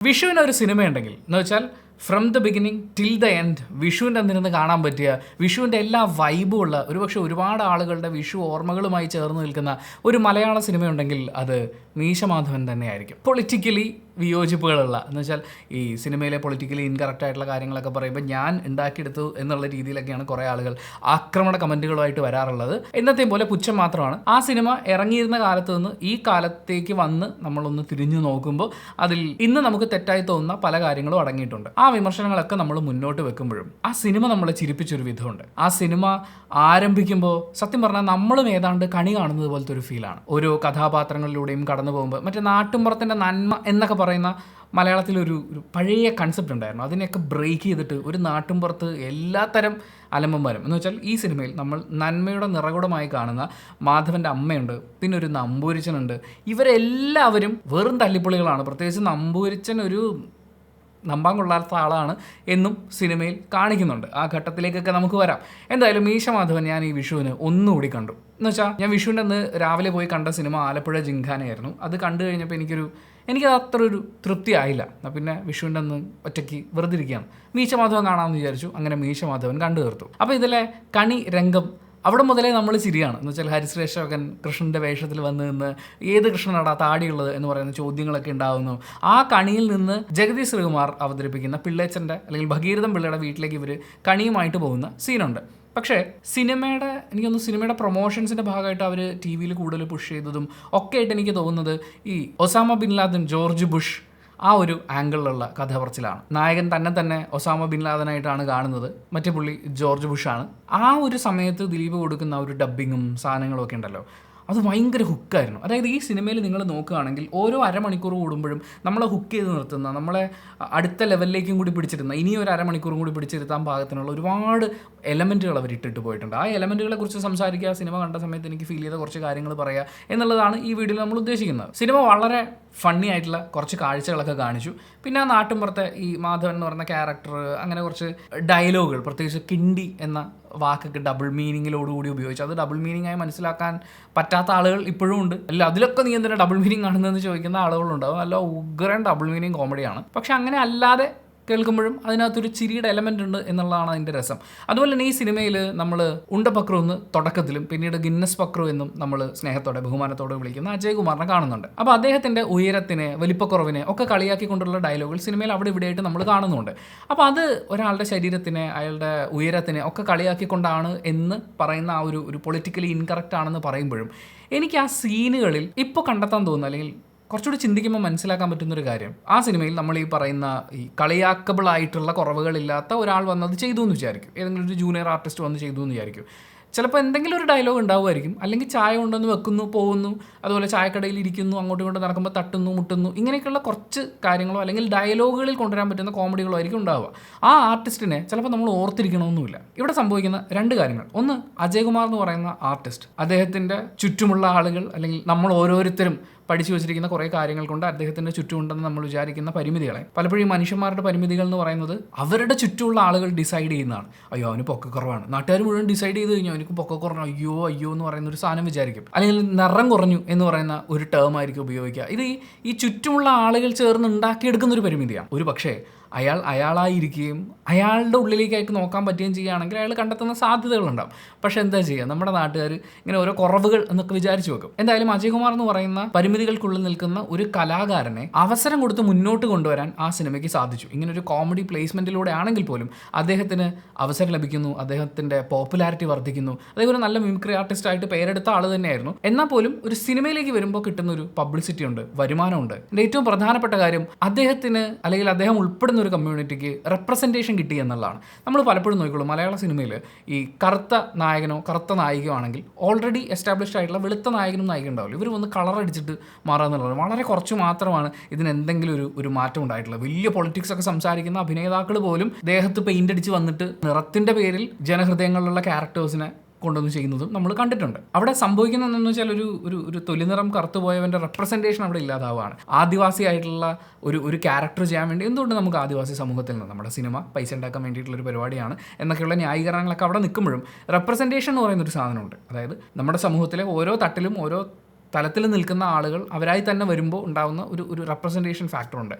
വിഷുവിന് ഒരു സിനിമയുണ്ടെങ്കിൽ എന്ന് വെച്ചാൽ from the beginning till the end വിഷുവിൻ്റെ അന്നിരുന്ന് കാണാൻ പറ്റിയ വിഷുവിൻ്റെ എല്ലാ വൈബും ഉള്ള ഒരുപക്ഷെ ഒരുപാട് ആളുകളുടെ വിഷു ഓർമ്മകളുമായി ചേർന്ന് നിൽക്കുന്ന ഒരു മലയാള സിനിമയുണ്ടെങ്കിൽ അത് മീശമാധവൻ തന്നെയായിരിക്കും. പൊളിറ്റിക്കലി വിയോജിപ്പുകളുള്ള എന്ന് വെച്ചാൽ ഈ സിനിമയിലെ പൊളിറ്റിക്കലി ഇൻകറക്റ്റ് ആയിട്ടുള്ള കാര്യങ്ങളൊക്കെ പറയുമ്പോൾ ഞാൻ ഉണ്ടാക്കിയെടുത്തു എന്നുള്ള രീതിയിലൊക്കെയാണ് കുറേ ആളുകൾ ആക്രമണ കമൻറ്റുകളുമായിട്ട് വരാറുള്ളത്. എന്നത്തെയും പോലെ പുച്ഛം മാത്രമാണ്. ആ സിനിമ ഇറങ്ങിയിരുന്ന കാലത്ത് നിന്ന് ഈ കാലത്തേക്ക് വന്ന് നമ്മളൊന്ന് തിരിഞ്ഞു നോക്കുമ്പോൾ അതിൽ ഇന്ന് നമുക്ക് തെറ്റായി തോന്നുന്ന പല കാര്യങ്ങളും അടങ്ങിയിട്ടുണ്ട്. ആ വിമർശനങ്ങളൊക്കെ നമ്മൾ മുന്നോട്ട് വെക്കുമ്പോഴും ആ സിനിമ നമ്മളെ ചിരിപ്പിച്ചൊരു വിധമുണ്ട്. ആ സിനിമ ആരംഭിക്കുമ്പോൾ സത്യം പറഞ്ഞാൽ നമ്മളും ഏതാണ്ട് കണി കാണുന്നത് പോലത്തെ ഒരു ഫീലാണ്. ഓരോ കഥാപാത്രങ്ങളിലൂടെയും കടന്നു പോകുമ്പോൾ മറ്റേ നാട്ടുമ്പുറത്തിൻ്റെ നന്മ എന്നൊക്കെ പറയുന്ന മലയാളത്തിലൊരു പഴയ കൺസെപ്റ്റ് ഉണ്ടായിരുന്നു. അതിനെയൊക്കെ ബ്രേക്ക് ചെയ്തിട്ട് ഒരു നാട്ടുമ്പുറത്ത് എല്ലാത്തരം അലമ്പന്മാരും എന്ന് വെച്ചാൽ ഈ സിനിമയിൽ നമ്മൾ നന്മയുടെ നിറകുടമായി കാണുന്ന മാധവൻ്റെ അമ്മയുണ്ട്, പിന്നെ ഒരു നമ്പൂരിച്ചനുണ്ട്. ഇവരെല്ലാവരും വെറും തല്ലിപ്പൊളികളാണ്. പ്രത്യേകിച്ച് നമ്പൂരിച്ചൻ ഒരു നമ്പാൻ കൊള്ളാത്ത ആളാണ് എന്നും സിനിമയിൽ കാണിക്കുന്നുണ്ട്. ആ ഘട്ടത്തിലേക്കൊക്കെ നമുക്ക് വരാം. എന്തായാലും മീശമാധവൻ ഞാൻ ഈ വിഷുവിന് ഒന്നുകൂടി കണ്ടു. എന്ന് വെച്ചാൽ ഞാൻ വിഷുവിൻ്റെ അന്ന് രാവിലെ പോയി കണ്ട സിനിമ ആലപ്പുഴ ജിങ്കാനയായിരുന്നു. അത് കണ്ടു കഴിഞ്ഞപ്പോൾ എനിക്കത് അത്ര ഒരു തൃപ്തി ആയില്ല. എന്നാൽ പിന്നെ വിഷുവിൻ്റെ അന്ന് ഒറ്റയ്ക്ക് വെറുതെ ഇരിക്കുകയാണ്, മീശമാധവൻ കാണാമെന്ന് വിചാരിച്ചു. അങ്ങനെ മീശമാധവൻ കണ്ടു തീർത്തു. അപ്പോൾ ഇതിലെ കണി രംഗം അവിടെ മുതലേ നമ്മൾ ചിരിയാണ്. എന്ന് വെച്ചാൽ ഹരിശ്രേഷ്ഠകൻ കൃഷ്ണൻ്റെ വേഷത്തിൽ വന്ന് നിന്ന് ഏത് കൃഷ്ണനാടാ താടിയുള്ളത് എന്ന് പറയുന്ന ചോദ്യങ്ങളൊക്കെ ഉണ്ടാകുന്നു. ആ കണിയിൽ നിന്ന് ജഗതി ശ്രീകുമാർ അവതരിപ്പിക്കുന്ന പിള്ളേച്ചൻ്റെ അല്ലെങ്കിൽ ഭഗീരഥൻ പിള്ളയുടെ വീട്ടിലേക്ക് ഇവർ കണിയുമായിട്ട് പോകുന്ന സീനുണ്ട്. പക്ഷേ സിനിമയുടെ പ്രൊമോഷൻസിൻ്റെ ഭാഗമായിട്ട് അവർ ടി വിയിൽ കൂടുതൽ പുഷ് ചെയ്തതും ഒക്കെ ആയിട്ട് എനിക്ക് തോന്നുന്നത് ഈ Osama bin Laden George Bush ആ ഒരു ആംഗിളിലുള്ള കഥപറച്ചിലാണ്. നായകൻ തന്നെ ഒസാമ ബിൻ ലാദനായിട്ടാണ് കാണുന്നത്, മറ്റേ പുള്ളി ജോർജ് ബുഷാണ്. ആ ഒരു സമയത്ത് ദിലീപ് കൊടുക്കുന്ന ഒരു ഡബ്ബിങ്ങും സാധനങ്ങളും ഒക്കെ ഉണ്ടല്ലോ, അത് ഭയങ്കര ഹുക്കായിരുന്നു. അതായത് ഈ സിനിമയിൽ നിങ്ങൾ നോക്കുകയാണെങ്കിൽ ഓരോ അരമണിക്കൂർ കൂടുമ്പോഴും നമ്മളെ ഹുക്ക് ചെയ്ത് നിർത്തുന്ന, നമ്മളെ അടുത്ത ലെവലിലേക്കും കൂടി പിടിച്ചിരുന്ന, ഇനി ഒരു അരമണിക്കൂറും കൂടി പിടിച്ചിരുത്താൻ പാകത്തിനുള്ള ഒരുപാട് എലമെൻറ്റുകൾ അവർ ഇട്ടിട്ട് പോയിട്ടുണ്ട്. ആ എലമെൻറ്റുകളെ കുറിച്ച് സംസാരിക്കുക, സിനിമ കണ്ട സമയത്ത് എനിക്ക് ഫീൽ ചെയ്ത കുറച്ച് കാര്യങ്ങൾ പറയുക എന്നുള്ളതാണ് ഈ വീഡിയോയിൽ നമ്മൾ ഉദ്ദേശിക്കുന്നത്. സിനിമ വളരെ ഫണ്ണി ആയിട്ടുള്ള കുറച്ച് കാഴ്ചകളൊക്കെ കാണിച്ചു. പിന്നെ ആ നാട്ടിൻപുറത്തെ ഈ മാധവൻ എന്ന് പറയുന്ന ക്യാരക്ടർ, അങ്ങനെ കുറച്ച് ഡയലോഗുകൾ, പ്രത്യേകിച്ച് കിണ്ടി എന്ന വാക്കൊക്കെ ഡബിൾ മീനിങ്ങിലോടുകൂടി ഉപയോഗിച്ചു. അത് ഡബിൾ മീനിങ് ആയി മനസ്സിലാക്കാൻ പറ്റാത്ത ആളുകൾ ഇപ്പോഴും ഉണ്ട്. അല്ല അതിലൊക്കെ നീ എന്തിനാ ഡബിൾ മീനിങ് കാണുന്നതെന്ന് ചോദിക്കുന്ന ആളുകളുണ്ടാവും. നല്ല ഉഗ്രൻ ഡബിൾ മീനിങ് കോമഡിയാണ്. പക്ഷെ അങ്ങനെ അല്ലാതെ കേൾക്കുമ്പോഴും അതിനകത്തൊരു ചിരിയുടെ എലമെൻ്റ് ഉണ്ട് എന്നുള്ളതാണ് അതിൻ്റെ രസം. അതുപോലെ തന്നെ ഈ സിനിമയിൽ നമ്മൾ ഉണ്ടപക്രു എന്ന് തുടക്കത്തിലും പിന്നീട് ഗിന്നസ് പക്രു എന്നും നമ്മൾ സ്നേഹത്തോടെ ബഹുമാനത്തോടെ വിളിക്കുന്ന അജയ് കുമാറിനെ കാണുന്നുണ്ട്. അപ്പോൾ അദ്ദേഹത്തിൻ്റെ ഉയരത്തിനെ വലിപ്പക്കുറവിനെ ഒക്കെ കളിയാക്കിക്കൊണ്ടുള്ള ഡയലോഗുകൾ സിനിമയിൽ അവിടെ ഇവിടെയായിട്ട് നമ്മൾ കാണുന്നുണ്ട്. അപ്പോൾ അത് ഒരാളുടെ ശരീരത്തിനെ, അയാളുടെ ഉയരത്തിനെ ഒക്കെ കളിയാക്കിക്കൊണ്ടാണ് എന്ന് പറയുന്ന ആ ഒരു പൊളിറ്റിക്കലി ഇൻകറക്റ്റ് ആണെന്ന് പറയുമ്പോഴും എനിക്ക് ആ സീനുകളിൽ ഇപ്പോൾ കണ്ടെത്താൻ തോന്നുന്നു, അല്ലെങ്കിൽ കുറച്ചുകൂടി ചിന്തിക്കുമ്പോൾ മനസ്സിലാക്കാൻ പറ്റുന്നൊരു കാര്യം, ആ സിനിമയിൽ നമ്മൾ ഈ പറയുന്ന ഈ കളിയാക്കബിൾ ആയിട്ടുള്ള കുറവുകളില്ലാത്ത ഒരാൾ വന്നത് ചെയ്തു എന്ന് വിചാരിക്കും. ഏതെങ്കിലും ഒരു ജൂനിയർ ആർട്ടിസ്റ്റ് വന്ന് ചെയ്തു എന്ന് വിചാരിക്കും. ചിലപ്പോൾ എന്തെങ്കിലും ഒരു ഡയലോഗ് ഉണ്ടാവുമായിരിക്കും, അല്ലെങ്കിൽ ചായ കൊണ്ടുവന്ന് വെക്കുന്നു, പോകുന്നു, അതുപോലെ ചായക്കടയിൽ ഇരിക്കുന്നു, അങ്ങോട്ടും ഇങ്ങോട്ടും നടക്കുമ്പോൾ തട്ടുന്നു, മുട്ടുന്നു, ഇങ്ങനെയൊക്കെയുള്ള കുറച്ച് കാര്യങ്ങളോ അല്ലെങ്കിൽ ഡയലോഗുകളിൽ കൊണ്ടുവരാൻ പറ്റുന്ന കോമഡികളോ ആയിരിക്കും ഉണ്ടാവുക. ആ ആർട്ടിസ്റ്റിനെ ചിലപ്പോൾ നമ്മൾ ഓർത്തിരിക്കണമെന്നില്ല. ഇവിടെ സംഭവിക്കുന്ന രണ്ട് കാര്യങ്ങൾ. ഒന്ന്, അജയ്കുമാർ എന്ന് പറയുന്ന ആർട്ടിസ്റ്റ്, അദ്ദേഹത്തിൻ്റെ ചുറ്റുമുള്ള ആളുകൾ അല്ലെങ്കിൽ നമ്മൾ ഓരോരുത്തരും പഠിച്ചു വെച്ചിരിക്കുന്ന കുറേ കാര്യങ്ങൾ കൊണ്ട് അദ്ദേഹത്തിൻ്റെ ചുറ്റുമുണ്ടെന്ന് നമ്മൾ വിചാരിക്കുന്ന പരിമിതികളെ, പലപ്പോഴും ഈ മനുഷ്യന്മാരുടെ പരിമിതികൾ എന്ന് പറയുന്നത് അവരുടെ ചുറ്റുമുള്ള ആളുകൾ ഡിസൈഡ് ചെയ്യുന്നതാണ്. അയ്യോ അവന് പൊക്കക്കുറവാണ്, നാട്ടുകാർ മുഴുവൻ ഡിസൈഡ് ചെയ്ത് കഴിഞ്ഞാൽ അവനക്ക് പൊക്കക്കുറവാണ്, അയ്യോ എന്ന് പറയുന്ന ഒരു സാധനം വിചാരിക്കും. അല്ലെങ്കിൽ നിറം കുറഞ്ഞു എന്ന് പറയുന്ന ഒരു ടേം ആയിരിക്കും ഉപയോഗിക്കുക. ഇത് ഈ ചുറ്റുമുള്ള ആളുകൾ ചേർന്ന് ഉണ്ടാക്കിയെടുക്കുന്ന ഒരു പരിമിതിയാണ്. ഒരു പക്ഷേ അയാളായിരിക്കുകയും അയാളുടെ ഉള്ളിലേക്കായിട്ട് നോക്കാൻ പറ്റുകയും ചെയ്യുകയാണെങ്കിൽ അയാൾ കണ്ടെത്തുന്ന സാധ്യതകളുണ്ടാവും. പക്ഷേ എന്താ ചെയ്യുക, നമ്മുടെ നാട്ടുകാർ ഇങ്ങനെ ഓരോ കുറവുകൾ എന്നൊക്കെ വിചാരിച്ചു വെക്കും. എന്തായാലും അജയ് കുമാർ എന്ന് പറയുന്ന പരിമിതികൾക്കുള്ളിൽ നിൽക്കുന്ന ഒരു കലാകാരനെ അവസരം കൊടുത്ത് മുന്നോട്ട് കൊണ്ടുവരാൻ ആ സിനിമയ്ക്ക് സാധിച്ചു. ഇങ്ങനെ ഒരു കോമഡി പ്ലേസ്മെൻറ്റിലൂടെ ആണെങ്കിൽ പോലും അദ്ദേഹത്തിന് അവസരം ലഭിക്കുന്നു, അദ്ദേഹത്തിൻ്റെ പോപ്പുലാരിറ്റി വർദ്ധിക്കുന്നു. അതേപോലെ നല്ല മിമിക്രി ആർട്ടിസ്റ്റായിട്ട് പേരെടുത്ത ആൾ തന്നെയായിരുന്നു. എന്നാൽ പോലും ഒരു സിനിമയിലേക്ക് വരുമ്പോൾ കിട്ടുന്ന ഒരു പബ്ലിസിറ്റി ഉണ്ട്, വരുമാനമുണ്ട്. എൻ്റെ ഏറ്റവും പ്രധാനപ്പെട്ട കാര്യം അദ്ദേഹത്തിന് അല്ലെങ്കിൽ അദ്ദേഹം ഉൾപ്പെടുന്ന ഒരു കമ്മ്യൂണിറ്റിക്ക് റെപ്രസെൻറ്റേഷൻ കിട്ടി എന്നുള്ളതാണ്. നമ്മൾ പലപ്പോഴും നോക്കിക്കോളൂ, മലയാള സിനിമയിൽ ഈ കറുത്ത നായകനോ കറുത്ത നായികയോ ആണെങ്കിൽ ഓൾറെഡി എസ്റ്റാബ്ലിഷ്ഡ് ആയിട്ടുള്ള വെളുത്ത നായകനും നായിക ഉണ്ടാവില്ല. ഇവർ വന്ന് കളർ അടിച്ചിട്ട് മാറുക എന്നുള്ളത് വളരെ കുറച്ച് മാത്രമാണ് ഇതിന് എന്തെങ്കിലും ഒരു മാറ്റം ഉണ്ടായിട്ടുള്ളത്. വലിയ പൊളിറ്റിക്സ് ഒക്കെ സംസാരിക്കുന്ന അഭിനേതാക്കൾ പോലും ദേഹത്ത് പെയിൻ്റ് അടിച്ച് വന്നിട്ട് നിറത്തിൻ്റെ പേരിൽ ജനഹൃദയങ്ങളിലുള്ള ക്യാരക്ടേഴ്സിനെ കൊണ്ടൊന്ന് ചെയ്യുന്നതും നമ്മൾ കണ്ടിട്ടുണ്ട്. അവിടെ സംഭവിക്കുന്നതെന്ന് വെച്ചാൽ ഒരു തൊലിനിറം കറുത്തുപോയവൻ്റെ റെപ്രസെൻറ്റേഷൻ അവിടെ ഇല്ലാതാവുകയാണ്. ആദിവാസിയായിട്ടുള്ള ഒരു ക്യാരക്ടർ ചെയ്യാൻ വേണ്ടി എന്തുകൊണ്ട് നമുക്ക് ആദിവാസി സമൂഹത്തിൽ നിന്ന് നമ്മുടെ സിനിമ പൈസ ഉണ്ടാക്കാൻ വേണ്ടിയിട്ടുള്ളൊരു പരിപാടിയാണ് എന്നൊക്കെയുള്ള ന്യായീകരണങ്ങളൊക്കെ അവിടെ നിൽക്കുമ്പോഴും റെപ്രസെൻറ്റേഷൻ എന്ന് പറയുന്നൊരു സാധനമുണ്ട്. അതായത് നമ്മുടെ സമൂഹത്തിലെ ഓരോ തട്ടിലും ഓരോ തലത്തിൽ നിൽക്കുന്ന ആളുകൾ അവരായി തന്നെ വരുമ്പോൾ ഉണ്ടാകുന്ന ഒരു റെപ്രസെൻറ്റേഷൻ ഫാക്ടറുണ്ട്.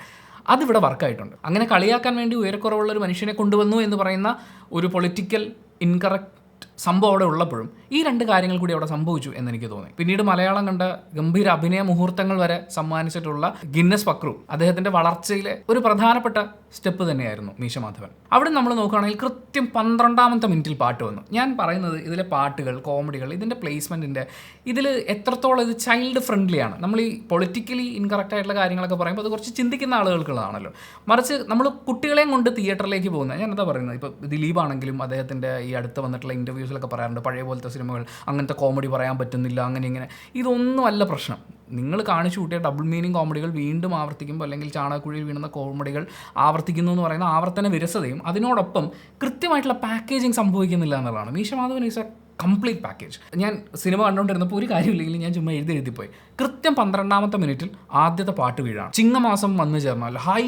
അതിവിടെ വർക്കായിട്ടുണ്ട്. അങ്ങനെ കളിയാക്കാൻ വേണ്ടി ഉയരക്കുറവുള്ള ഒരു മനുഷ്യനെ കൊണ്ടുവന്നു എന്ന് പറയുന്ന ഒരു പൊളിറ്റിക്കൽ ഇൻകറക്റ്റ് സംഭവം അവിടെ ഉള്ളപ്പോഴും ഈ രണ്ട് കാര്യങ്ങൾ കൂടി അവിടെ സംഭവിച്ചു എന്നെനിക്ക് തോന്നി. പിന്നീട് മലയാളം കണ്ട ഗംഭീര അഭിനയ മുഹൂർത്തങ്ങൾ വരെ സമ്മാനിച്ചിട്ടുള്ള ഗിന്നസ് പക്രു അദ്ദേഹത്തിന്റെ വളർച്ചയിലെ ഒരു പ്രധാനപ്പെട്ട സ്റ്റെപ്പ് തന്നെയായിരുന്നു മീശ മാധവൻ. അവിടെ നമ്മൾ നോക്കുകയാണെങ്കിൽ കൃത്യം 12ാമത്തെ മിനിറ്റിൽ പാട്ട് വന്നു. ഞാൻ പറയുന്നത് ഇതിലെ പാട്ടുകൾ, കോമഡികൾ, ഇതിൻ്റെ പ്ലേസ്മെൻറ്റിൻ്റെ ഇതിൽ എത്രത്തോളം ഇത് ചൈൽഡ് ഫ്രണ്ട്ലി ആണ്. നമ്മൾ ഈ പൊളിറ്റിക്കലി ഇൻകറക്റ്റ് ആയിട്ടുള്ള കാര്യങ്ങളൊക്കെ പറയുമ്പോൾ അത് കുറച്ച് ചിന്തിക്കുന്ന ആളുകൾക്കുള്ളതാണല്ലോ. മറിച്ച് നമ്മൾ കുട്ടികളെയും കൊണ്ട് തിയേറ്ററിലേക്ക് പോകുന്നത്, ഞാൻ എന്താ പറയുന്നത്, ഇപ്പോൾ ദിലീപ് ആണെങ്കിലും അദ്ദേഹത്തിൻ്റെ ഈ അടുത്ത് വന്നിട്ടുള്ള ഇൻ്റർവ്യൂസിലൊക്കെ പറയാറുണ്ട് പഴയ പോലത്തെ സിനിമകൾ അങ്ങനത്തെ കോമഡി പറയാൻ പറ്റുന്നില്ല, അങ്ങനെ ഇങ്ങനെ. ഇതൊന്നും അല്ല പ്രശ്നം. നിങ്ങൾ കാണിച്ചു കൂട്ടിയ ഡബിൾ മീനിങ് കോമഡികൾ വീണ്ടും ആവർത്തിക്കുമ്പോൾ, അല്ലെങ്കിൽ ചാണകക്കുഴിയിൽ വീണുന്ന കോമഡികൾ ആവർത്തിക്കുന്നു എന്ന് പറയുന്ന ആവർത്തന വിരസതയും അതിനോടൊപ്പം കൃത്യമായിട്ടുള്ള പാക്കേജിങ് സംഭവിക്കുന്നില്ല എന്നുള്ളതാണ്. മീശ Madhavan is A complete package. ഞാൻ സിനിമ കണ്ടുകൊണ്ടിരുന്നപ്പോൾ ഒരു കാര്യമില്ലെങ്കിൽ ഞാൻ ചുമ്മാ എഴുതിപ്പോയി. കൃത്യം 12ാമത്തെ മിനിറ്റിൽ ആദ്യത്തെ പാട്ട് വീഴാണ്. ചിങ്ങമാസം വന്നു ചേർന്നാൽ ഹൈ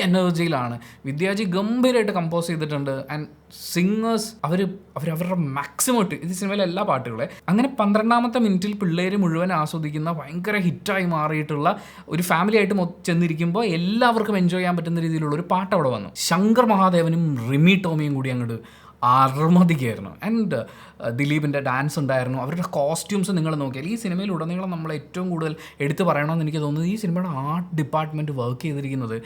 എനർജിയിലാണ്. വിദ്യാജി ഗംഭീരമായിട്ട് കമ്പോസ് ചെയ്തിട്ടുണ്ട്. ആൻഡ് സിംഗേഴ്സ് അവരവരുടെ മാക്സിമം ഇട്ട് ഇത് സിനിമയിലെ എല്ലാ പാട്ടുകളെ അങ്ങനെ 12ാമത്തെ മിനിറ്റിൽ പിള്ളേർ മുഴുവൻ ആസ്വദിക്കുന്ന ഭയങ്കര ഹിറ്റായി മാറിയിട്ടുള്ള ഒരു ഫാമിലി ആയിട്ട് ചെന്നിരിക്കുമ്പോൾ എല്ലാവർക്കും എൻജോയ് ചെയ്യാൻ പറ്റുന്ന രീതിയിലുള്ള ഒരു പാട്ട് അവിടെ വന്നു. ശങ്കർ മഹാദേവനും റിമി ടോമിയും കൂടി അങ്ങോട്ട് അർമതിക്കായിരുന്നു. ആൻഡ് ദിലീപിൻ്റെ ഡാൻസ് ഉണ്ടായിരുന്നു. അവരുടെ കോസ്റ്റ്യൂംസ് നിങ്ങൾ നോക്കിയാൽ ഈ സിനിമയിൽ ഉടനീളം നമ്മൾ ഏറ്റവും കൂടുതൽ എടുത്തു പറയണമെന്ന് എനിക്ക് തോന്നുന്നത് ഈ സിനിമയുടെ ആർട്ട് ഡിപ്പാർട്ട്മെൻറ്റ് വർക്ക് ചെയ്തിരിക്കുന്നത്.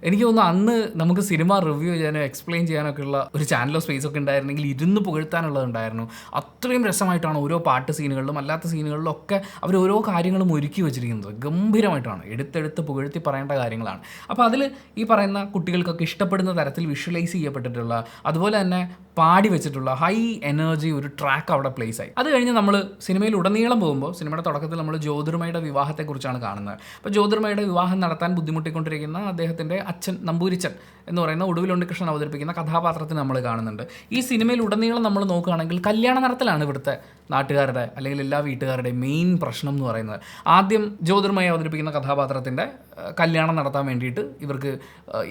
എനിക്ക് തോന്നുന്നു അന്ന് നമുക്ക് സിനിമ റിവ്യൂ ചെയ്യാനോ എക്സ്പ്ലെയിൻ ചെയ്യാനൊക്കെ ഉള്ള ഒരു ചാനലോ സ്പേസ് ഒക്കെ ഉണ്ടായിരുന്നെങ്കിൽ ഇരുന്ന് പുകഴ്ത്താനുള്ളതുണ്ടായിരുന്നു. അത്രയും രസമായിട്ടാണ് ഓരോ പാട്ട് സീനുകളിലും അല്ലാത്ത സീനുകളിലും ഒക്കെ അവർ ഓരോ കാര്യങ്ങളും ഒരുക്കി വെച്ചിരിക്കുന്നത്. ഗംഭീരമായിട്ടാണ് എടുത്തെടുത്ത് പുകഴ്ത്തി പറയേണ്ട കാര്യങ്ങളാണ്. അപ്പോൾ അതിൽ ഈ പറയുന്ന കുട്ടികൾക്കൊക്കെ ഇഷ്ടപ്പെടുന്ന തരത്തിൽ വിഷ്വലൈസ് ചെയ്യപ്പെട്ടിട്ടുള്ള, അതുപോലെ തന്നെ പാടി വെച്ചിട്ടുള്ള ഹൈ എനർജി ഒരു ട്രാക്ക് അവിടെ പ്ലേസ് ആയി. അത് കഴിഞ്ഞ് നമ്മൾ സിനിമയിൽ ഉടനീളം പോകുമ്പോൾ സിനിമയുടെ തുടക്കത്തിൽ നമ്മൾ ജ്യോതിർമയുടെ വിവാഹത്തെക്കുറിച്ചാണ് കാണുന്നത്. അപ്പോൾ ജ്യോതിർമയുടെ വിവാഹം നടത്താൻ ബുദ്ധിമുട്ടിക്കൊണ്ടിരിക്കുന്ന അദ്ദേഹത്തിൻ്റെ അച്ഛൻ നമ്പൂരിച്ചൻ എന്ന് പറയുന്ന ഒടുവിൽ ഉണ്ണികൃഷ്ണൻ അവതരിപ്പിക്കുന്ന കഥാപാത്രത്തിന് നമ്മൾ കാണുന്നുണ്ട്. ഈ സിനിമയിൽ ഉടനീളം നമ്മൾ നോക്കുകയാണെങ്കിൽ കല്യാണ നടത്തലാണ് ഇവിടുത്തെ നാട്ടുകാരുടെ അല്ലെങ്കിൽ എല്ലാ വീട്ടുകാരുടെയും മെയിൻ പ്രശ്നം എന്ന് പറയുന്നത്. ആദ്യം ജ്യോതിർമയെ അവതരിപ്പിക്കുന്ന കഥാപാത്രത്തിൻ്റെ കല്യാണം നടത്താൻ വേണ്ടിയിട്ട് ഇവർക്ക്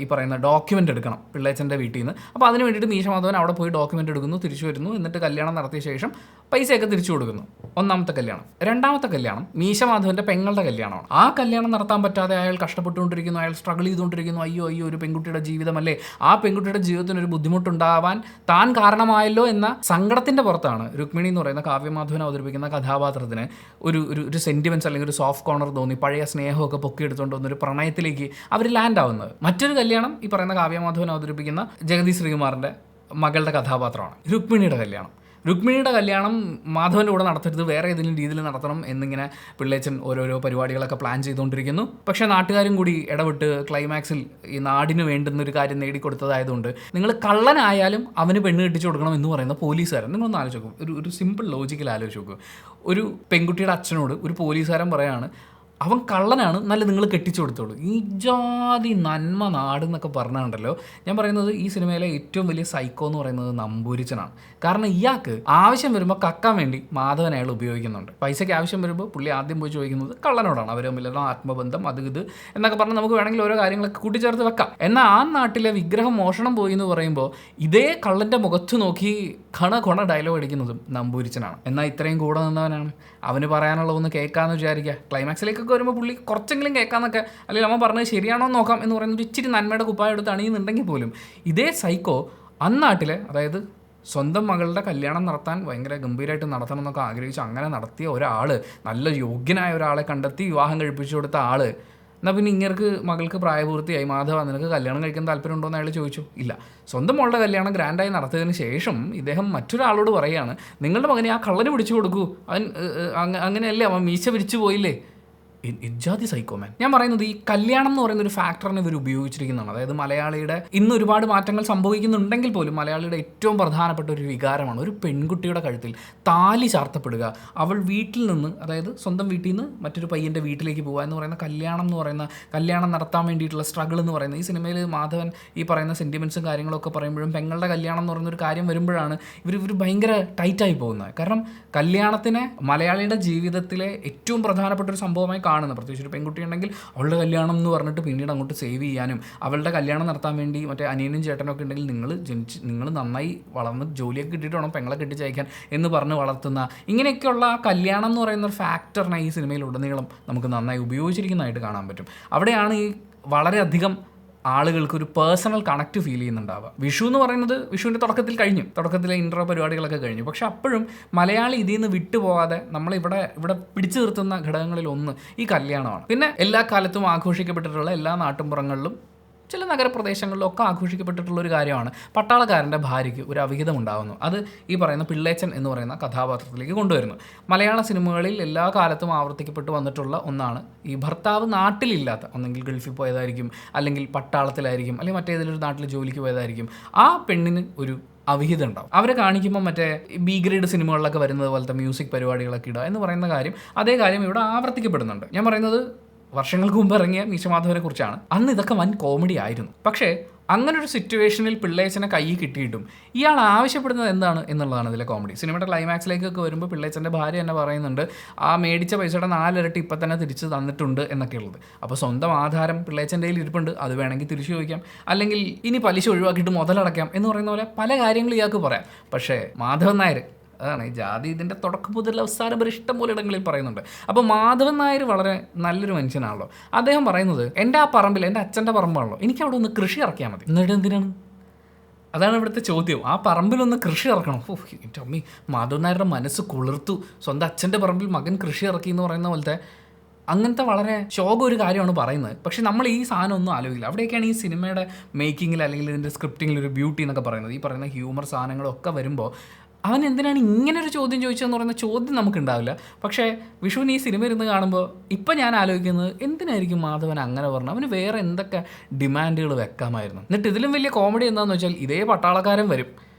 ഈ പറയുന്ന ഡോക്യുമെൻ്റ് എടുക്കണം പിള്ളേച്ചൻ്റെ വീട്ടിൽ നിന്ന്. അപ്പോൾ അതിന് വേണ്ടിയിട്ട് മീശ മാധവൻ അവിടെ പോയി ഡോക്യുമെൻ്റ് എടുക്കുന്നു, തിരിച്ചു വരുന്നു. എന്നിട്ട് കല്യാണം നടത്തിയ ശേഷം പൈസയൊക്കെ തിരിച്ചു കൊടുക്കുന്നു. ഒന്നാമത്തെ കല്യാണം. രണ്ടാമത്തെ കല്യാണം മീശ മാധവൻ്റെ പെങ്ങളുടെ കല്യാണമാണ്. ആ കല്യാണം നടത്താൻ പറ്റാതെ അയാൾ കഷ്ടപ്പെട്ടുകൊണ്ടിരിക്കുന്നു, അയാൾ സ്ട്രഗിൾ ചെയ്തുകൊണ്ടിരിക്കുന്നു. അയ്യോ ഒരു പെൺകുട്ടിയുടെ ജീവിതമല്ലേ, ആ പെൺകുട്ടിയുടെ ജീവിതത്തിന് ഒരു ബുദ്ധിമുട്ടുണ്ടാവാൻ താൻ കാരണമായല്ലോ എന്ന സങ്കടത്തിൻ്റെ പുറത്താണ് രുക്മിണി എന്ന് പറയുന്ന കാവ്യമാധവൻ അവതരിപ്പിക്കുന്ന കഥാപാത്രത്തിന് ഒരു സെൻറ്റിമെൻറ്റ്സ് അല്ലെങ്കിൽ ഒരു സോഫ്റ്റ് കോർണർ തോന്നി പഴയ സ്നേഹമൊക്കെ പൊക്കിയെടുത്തുകൊണ്ട് വന്നൊരു പ്രണയത്തിലേക്ക് അവർ ലാൻഡ് ആവുന്നത്. മറ്റൊരു കല്യാണം ഈ പറയുന്ന കാവ്യമാധവൻ അവതരിപ്പിക്കുന്ന ജഗതി ശ്രീകുമാറിൻ്റെ മകളുടെ കഥാപാത്രമാണ് രുക്മിണിയുടെ കല്യാണം. രുക്മിണിയുടെ കല്യാണം മാധവൻ്റെ കൂടെ നടത്തരുത്, വേറെ ഏതെങ്കിലും രീതിയിൽ നടത്തണം എന്നിങ്ങനെ പിള്ളേച്ചൻ ഓരോരോ പരിപാടികളൊക്കെ പ്ലാൻ ചെയ്തുകൊണ്ടിരിക്കുന്നു. പക്ഷേ നാട്ടുകാരും കൂടി ഇടപെട്ട് ക്ലൈമാക്സിൽ ഈ നാടിന് വേണ്ടുന്നൊരു കാര്യം നേടിക്കൊടുത്തതായതുകൊണ്ട് നിങ്ങൾ കള്ളനായാലും അവന് പെണ്ണ് കെട്ടിച്ചു കൊടുക്കണം എന്ന് പറയുന്ന പോലീസുകാരൻ. നിങ്ങളൊന്ന് ആലോചിച്ച് നോക്കും, ഒരു സിമ്പിൾ ലോജിക്കൽ ആലോചിച്ച് നോക്കും. ഒരു പെൺകുട്ടിയുടെ അച്ഛനോട് ഒരു പോലീസുകാരൻ പറയാണ് അവൻ കള്ളനാണ്, നല്ല നിങ്ങൾ കെട്ടിച്ചു കൊടുത്തോളൂ. ഈ ജാതി നന്മ നാട് എന്നൊക്കെ പറഞ്ഞുണ്ടല്ലോ. ഞാൻ പറയുന്നത് ഈ സിനിമയിലെ ഏറ്റവും വലിയ സൈക്കോ എന്ന് പറയുന്നത് നമ്പൂരിച്ചനാണ്. കാരണം ഇയാൾക്ക് ആവശ്യം വരുമ്പോൾ കക്കാൻ വേണ്ടി മാധവൻ അയാൾ ഉപയോഗിക്കുന്നുണ്ട്. പൈസയ്ക്ക് ആവശ്യം വരുമ്പോൾ പുള്ളി ആദ്യം പോയി ചോദിക്കുന്നത് കള്ളനോടാണ്. അവർ തമ്മിലുള്ള ആത്മബന്ധം അത് ഇത് എന്നൊക്കെ പറഞ്ഞ് നമുക്ക് വേണമെങ്കിൽ ഓരോ കാര്യങ്ങളൊക്കെ കൂട്ടിച്ചേർത്ത് വെക്കാം. എന്നാൽ ആ നാട്ടിലെ വിഗ്രഹം മോഷണം പോയി എന്ന് പറയുമ്പോൾ ഇതേ കള്ളൻ്റെ മുഖത്ത് നോക്കി കൊണ ഡയലോഗ് അടിക്കുന്നതും നമ്പൂരിച്ചനാണ്. എന്നാൽ ഇത്രയും കൂടെ നിന്നവനാണ്. അവന് പറയാനുള്ളതൊന്ന് കേൾക്കാമെന്ന് വിചാരിക്കുക. ക്ലൈമാക്സിലേക്കൊക്കെ വരുമ്പോൾ പുള്ളി കുറച്ചെങ്കിലും കേൾക്കാമെന്നൊക്കെ, അല്ലെങ്കിൽ അവൻ പറഞ്ഞത് ശരിയാണോ എന്ന് നോക്കാം എന്ന് പറയുന്നത് ഇച്ചിരി നന്മയുടെ കുപ്പായം എടുത്ത് അണിയുന്നുണ്ടെങ്കിൽ പോലും ഇതേ സൈക്കോ അന്നാട്ടിലെ, അതായത് സ്വന്തം മകളുടെ കല്യാണം നടത്താൻ ഭയങ്കര ഗംഭീരമായിട്ട് നടത്തണം എന്നൊക്കെ ആഗ്രഹിച്ച് അങ്ങനെ നടത്തിയ ഒരാൾ, നല്ല യോഗ്യനായ ഒരാളെ കണ്ടെത്തി വിവാഹം കഴിപ്പിച്ചു കൊടുത്ത ആൾ, എന്നാൽ പിന്നെ ഇങ്ങർക്ക് മകൾക്ക് പ്രായപൂർത്തിയായി, മാധവ നിനക്ക് കല്യാണം കഴിക്കാൻ താല്പര്യമുണ്ടോ എന്ന് അയാൾ ചോദിച്ചു. ഇല്ല. സ്വന്തം മോളുടെ കല്യാണം ഗ്രാൻഡായി നടത്തിയതിന് ശേഷം ഇദ്ദേഹം മറ്റൊരാളോട് പറയുകയാണ് നിങ്ങളുടെ മകനെ ആ കള്ളന് പിടിച്ചു കൊടുക്കൂ, അവൻ അങ്ങനെയല്ലേ, അവൻ മീശ പിരിച്ചു പോയില്ലേ. ഇജാതി സൈക്കോമാൻ. ഞാൻ പറയുന്നത് ഈ കല്യാണം എന്ന് പറയുന്ന ഒരു ഫാക്ടറിനെ ഇവർ ഉപയോഗിച്ചിരിക്കുന്നതാണ്. അതായത് മലയാളിയുടെ ഇന്ന് ഒരുപാട് മാറ്റങ്ങൾ സംഭവിക്കുന്നുണ്ടെങ്കിൽ പോലും മലയാളിയുടെ ഏറ്റവും പ്രധാനപ്പെട്ട ഒരു വികാരമാണ് ഒരു പെൺകുട്ടിയുടെ കഴുത്തിൽ താലി ചാർത്തപ്പെടുക. അവൾ വീട്ടിൽ നിന്ന്, അതായത് സ്വന്തം വീട്ടിൽ നിന്ന് മറ്റൊരു പയ്യൻ്റെ വീട്ടിലേക്ക് പോകുക എന്ന് പറയുന്ന കല്യാണം എന്ന് പറയുന്ന, കല്യാണം നടത്താൻ വേണ്ടിയിട്ടുള്ള സ്ട്രഗിൾ എന്ന് പറയുന്നത്. ഈ സിനിമയിൽ മാധവൻ ഈ പറയുന്ന സെൻറ്റിമെൻറ്റ്സും കാര്യങ്ങളൊക്കെ പറയുമ്പോഴും പെങ്ങളുടെ കല്യാണം എന്ന് പറയുന്നൊരു കാര്യം വരുമ്പോഴാണ് ഇവർ ഭയങ്കര ടൈറ്റായി പോകുന്നത്. കാരണം കല്യാണത്തിനെ മലയാളിയുടെ ജീവിതത്തിലെ ഏറ്റവും പ്രധാനപ്പെട്ട ഒരു സംഭവമായി കാണുന്നത്. പ്രത്യേകിച്ച് ഒരു പെൺകുട്ടി ഉണ്ടെങ്കിൽ അവളുടെ കല്യാണം എന്ന് പറഞ്ഞിട്ട് പിന്നീട് അങ്ങോട്ട് സേവ് ചെയ്യാനും അവളുടെ കല്യാണം നടത്താൻ വേണ്ടി മറ്റേ അനിയനും ചേട്ടനൊക്കെ ഉണ്ടെങ്കിൽ നിങ്ങൾ നന്നായി വളർന്ന് ജോലിയൊക്കെ കിട്ടിയിട്ട് വേണം പെങ്ങളെ കെട്ടിച്ചയക്കാൻ എന്ന് പറഞ്ഞ് വളർത്തുന്ന ഇങ്ങനെയൊക്കെയുള്ള കല്യാണം എന്ന് പറയുന്ന ഒരു ഫാക്ടറിനെ ഈ സിനിമയിൽ ഉടനീളം നമുക്ക് നന്നായി ഉപയോഗിച്ചിരിക്കുന്നതായിട്ട് കാണാൻ പറ്റും. അവിടെയാണ് ഈ വളരെയധികം ആളുകൾക്ക് ഒരു പേഴ്സണൽ കണക്ട് ഫീൽ ചെയ്യുന്നുണ്ടാവുക. വിഷു എന്ന് പറയുന്നത് വിഷുവിൻ്റെ തുടക്കത്തിലെ ഇൻട്രോ പരിപാടികളൊക്കെ കഴിഞ്ഞു. പക്ഷെ അപ്പോഴും മലയാളി ഇതിൽ നിന്ന് വിട്ടുപോകാതെ ഇവിടെ പിടിച്ചു നിർത്തുന്ന ഘടകങ്ങളിൽ ഒന്ന് ഈ കല്യാണമാണ്. പിന്നെ എല്ലാ കാലത്തും ആഘോഷിക്കപ്പെട്ടിട്ടുള്ള എല്ലാ നാട്ടുമ്പുറങ്ങളിലും ചില നഗരപ്രദേശങ്ങളിലൊക്കെ ആഘോഷിക്കപ്പെട്ടിട്ടുള്ള ഒരു കാര്യമാണ് പട്ടാളക്കാരൻ്റെ ഭാര്യയ്ക്ക് ഒരു അവിഹിതം ഉണ്ടാകുന്നു. അത് ഈ പറയുന്ന പിള്ളേച്ചൻ എന്ന് പറയുന്ന കഥാപാത്രത്തിലേക്ക് കൊണ്ടുവരുന്നു. മലയാള സിനിമകളിൽ എല്ലാ കാലത്തും ആവർത്തിക്കപ്പെട്ട് വന്നിട്ടുള്ള ഒന്നാണ് ഈ ഭർത്താവ് നാട്ടിലില്ലാത്ത, ഒന്നെങ്കിൽ ഗൾഫിൽ പോയതായിരിക്കും, അല്ലെങ്കിൽ പട്ടാളത്തിലായിരിക്കും, അല്ലെങ്കിൽ മറ്റേതെങ്കിലും ഒരു നാട്ടിൽ ജോലിക്ക് പോയതായിരിക്കും. ആ പെണ്ണിന് ഒരു അവിഹിതം ഉണ്ടാവും. അവരെ കാണിക്കുമ്പോൾ മറ്റേ ബി ഗ്രേഡ് സിനിമകളിലൊക്കെ വരുന്നത് പോലത്തെ മ്യൂസിക് പരിപാടികളൊക്കെ ഇടുക എന്ന് പറയുന്ന കാര്യം, അതേ കാര്യം ഇവിടെ ആവർത്തിക്കപ്പെടുന്നുണ്ട്. ഞാൻ പറയുന്നത് വർഷങ്ങൾക്ക് മുമ്പ് ഇറങ്ങിയ മീശമാധവനെ കുറിച്ചാണ്. അന്ന് ഇതൊക്കെ വൻ കോമഡി ആയിരുന്നു. പക്ഷേ അങ്ങനൊരു സിറ്റുവേഷനിൽ പിള്ളേച്ചനെ കൈ കിട്ടിയിട്ടും ഇയാൾ ആവശ്യപ്പെടുന്നത് എന്താണ് എന്നുള്ളതാണ് ഇതിലെ കോമഡി. സിനിമയുടെ ക്ലൈമാക്സിലേക്കൊക്കെ വരുമ്പോൾ പിള്ളേച്ചൻ്റെ ഭാര്യ തന്നെ പറയുന്നുണ്ട് ആ മേടിച്ച പൈസയുടെ 4 ഇരട്ടി ഇപ്പം തന്നെ തിരിച്ച് തന്നിട്ടുണ്ട് എന്നൊക്കെ ഉള്ളത്. അപ്പോൾ സ്വന്തം ആധാരം പിള്ളേച്ചൻ്റെ കയ്യിൽ ഇരിപ്പുണ്ട്, അത് വേണമെങ്കിൽ തിരിച്ചു ചോദിക്കാം, അല്ലെങ്കിൽ ഇനി പലിശ ഒഴിവാക്കിയിട്ട് മുതലടക്കാം എന്ന് പറയുന്ന പോലെ പല കാര്യങ്ങളും ഇയാൾക്ക് പറയാം. പക്ഷേ മാധവൻ നായർ, അതാണ് ഈ ജാതി ഇതിൻ്റെ തുടക്കം മുതൽ അവസാനം വരെ ഇഷ്ടം പോലെ ഇടങ്ങളിൽ പറയുന്നുണ്ട്. അപ്പോൾ മാധവൻ നായർ വളരെ നല്ലൊരു മനുഷ്യനാണല്ലോ. അദ്ദേഹം പറയുന്നത് എൻ്റെ ആ പറമ്പിൽ, എൻ്റെ അച്ഛൻ്റെ പറമ്പാണല്ലോ, എനിക്ക് അവിടെ ഒന്ന് കൃഷി ഇറക്കിയാൽ മതി. എന്നിട്ട് എന്തിനാണ്? അതാണ് ഇവിടുത്തെ ചോദ്യം. ആ പറമ്പിലൊന്ന് കൃഷി ഇറക്കണം. എൻ്റെ അമ്മി, മാധവൻ നായരുടെ മനസ്സ് കുളിർത്തു. സ്വന്തം അച്ഛൻ്റെ പറമ്പിൽ മകൻ കൃഷി ഇറക്കി എന്ന് പറയുന്ന പോലത്തെ അങ്ങനത്തെ വളരെ ശോകം ഒരു കാര്യമാണ് പറയുന്നത്. പക്ഷേ നമ്മൾ ഈ സാധനം ഒന്നും ആലോചിക്കില്ല. അവിടെയൊക്കെയാണ് ഈ സിനിമയുടെ മേക്കിങ്ങിൽ അല്ലെങ്കിൽ ഇതിൻ്റെ സ്ക്രിപ്റ്റിങ്ങിൽ ഒരു ബ്യൂട്ടി എന്നൊക്കെ പറയുന്നത്. ഈ പറയുന്ന ഹ്യൂമർ സാധനങ്ങളൊക്കെ വരുമ്പോൾ അവൻ എന്തിനാണ് ഇങ്ങനൊരു ചോദ്യം ചോദിച്ചതെന്ന് പറയുന്ന ചോദ്യം നമുക്കുണ്ടാവില്ല. പക്ഷേ വിഷുവിന് ഈ സിനിമ ഇരുന്ന് കാണുമ്പോൾ ഇപ്പം ഞാൻ ആലോചിക്കുന്നത് എന്തിനായിരിക്കും മാധവൻ അങ്ങനെ പറഞ്ഞു? അവന് വേറെ എന്തൊക്കെ ഡിമാൻഡുകൾ വെക്കാമായിരുന്നു. എന്നിട്ട് ഇതിലും വലിയ കോമഡി എന്താണെന്ന് വെച്ചാൽ ഇതേ പട്ടാളക്കാരൻ വരും.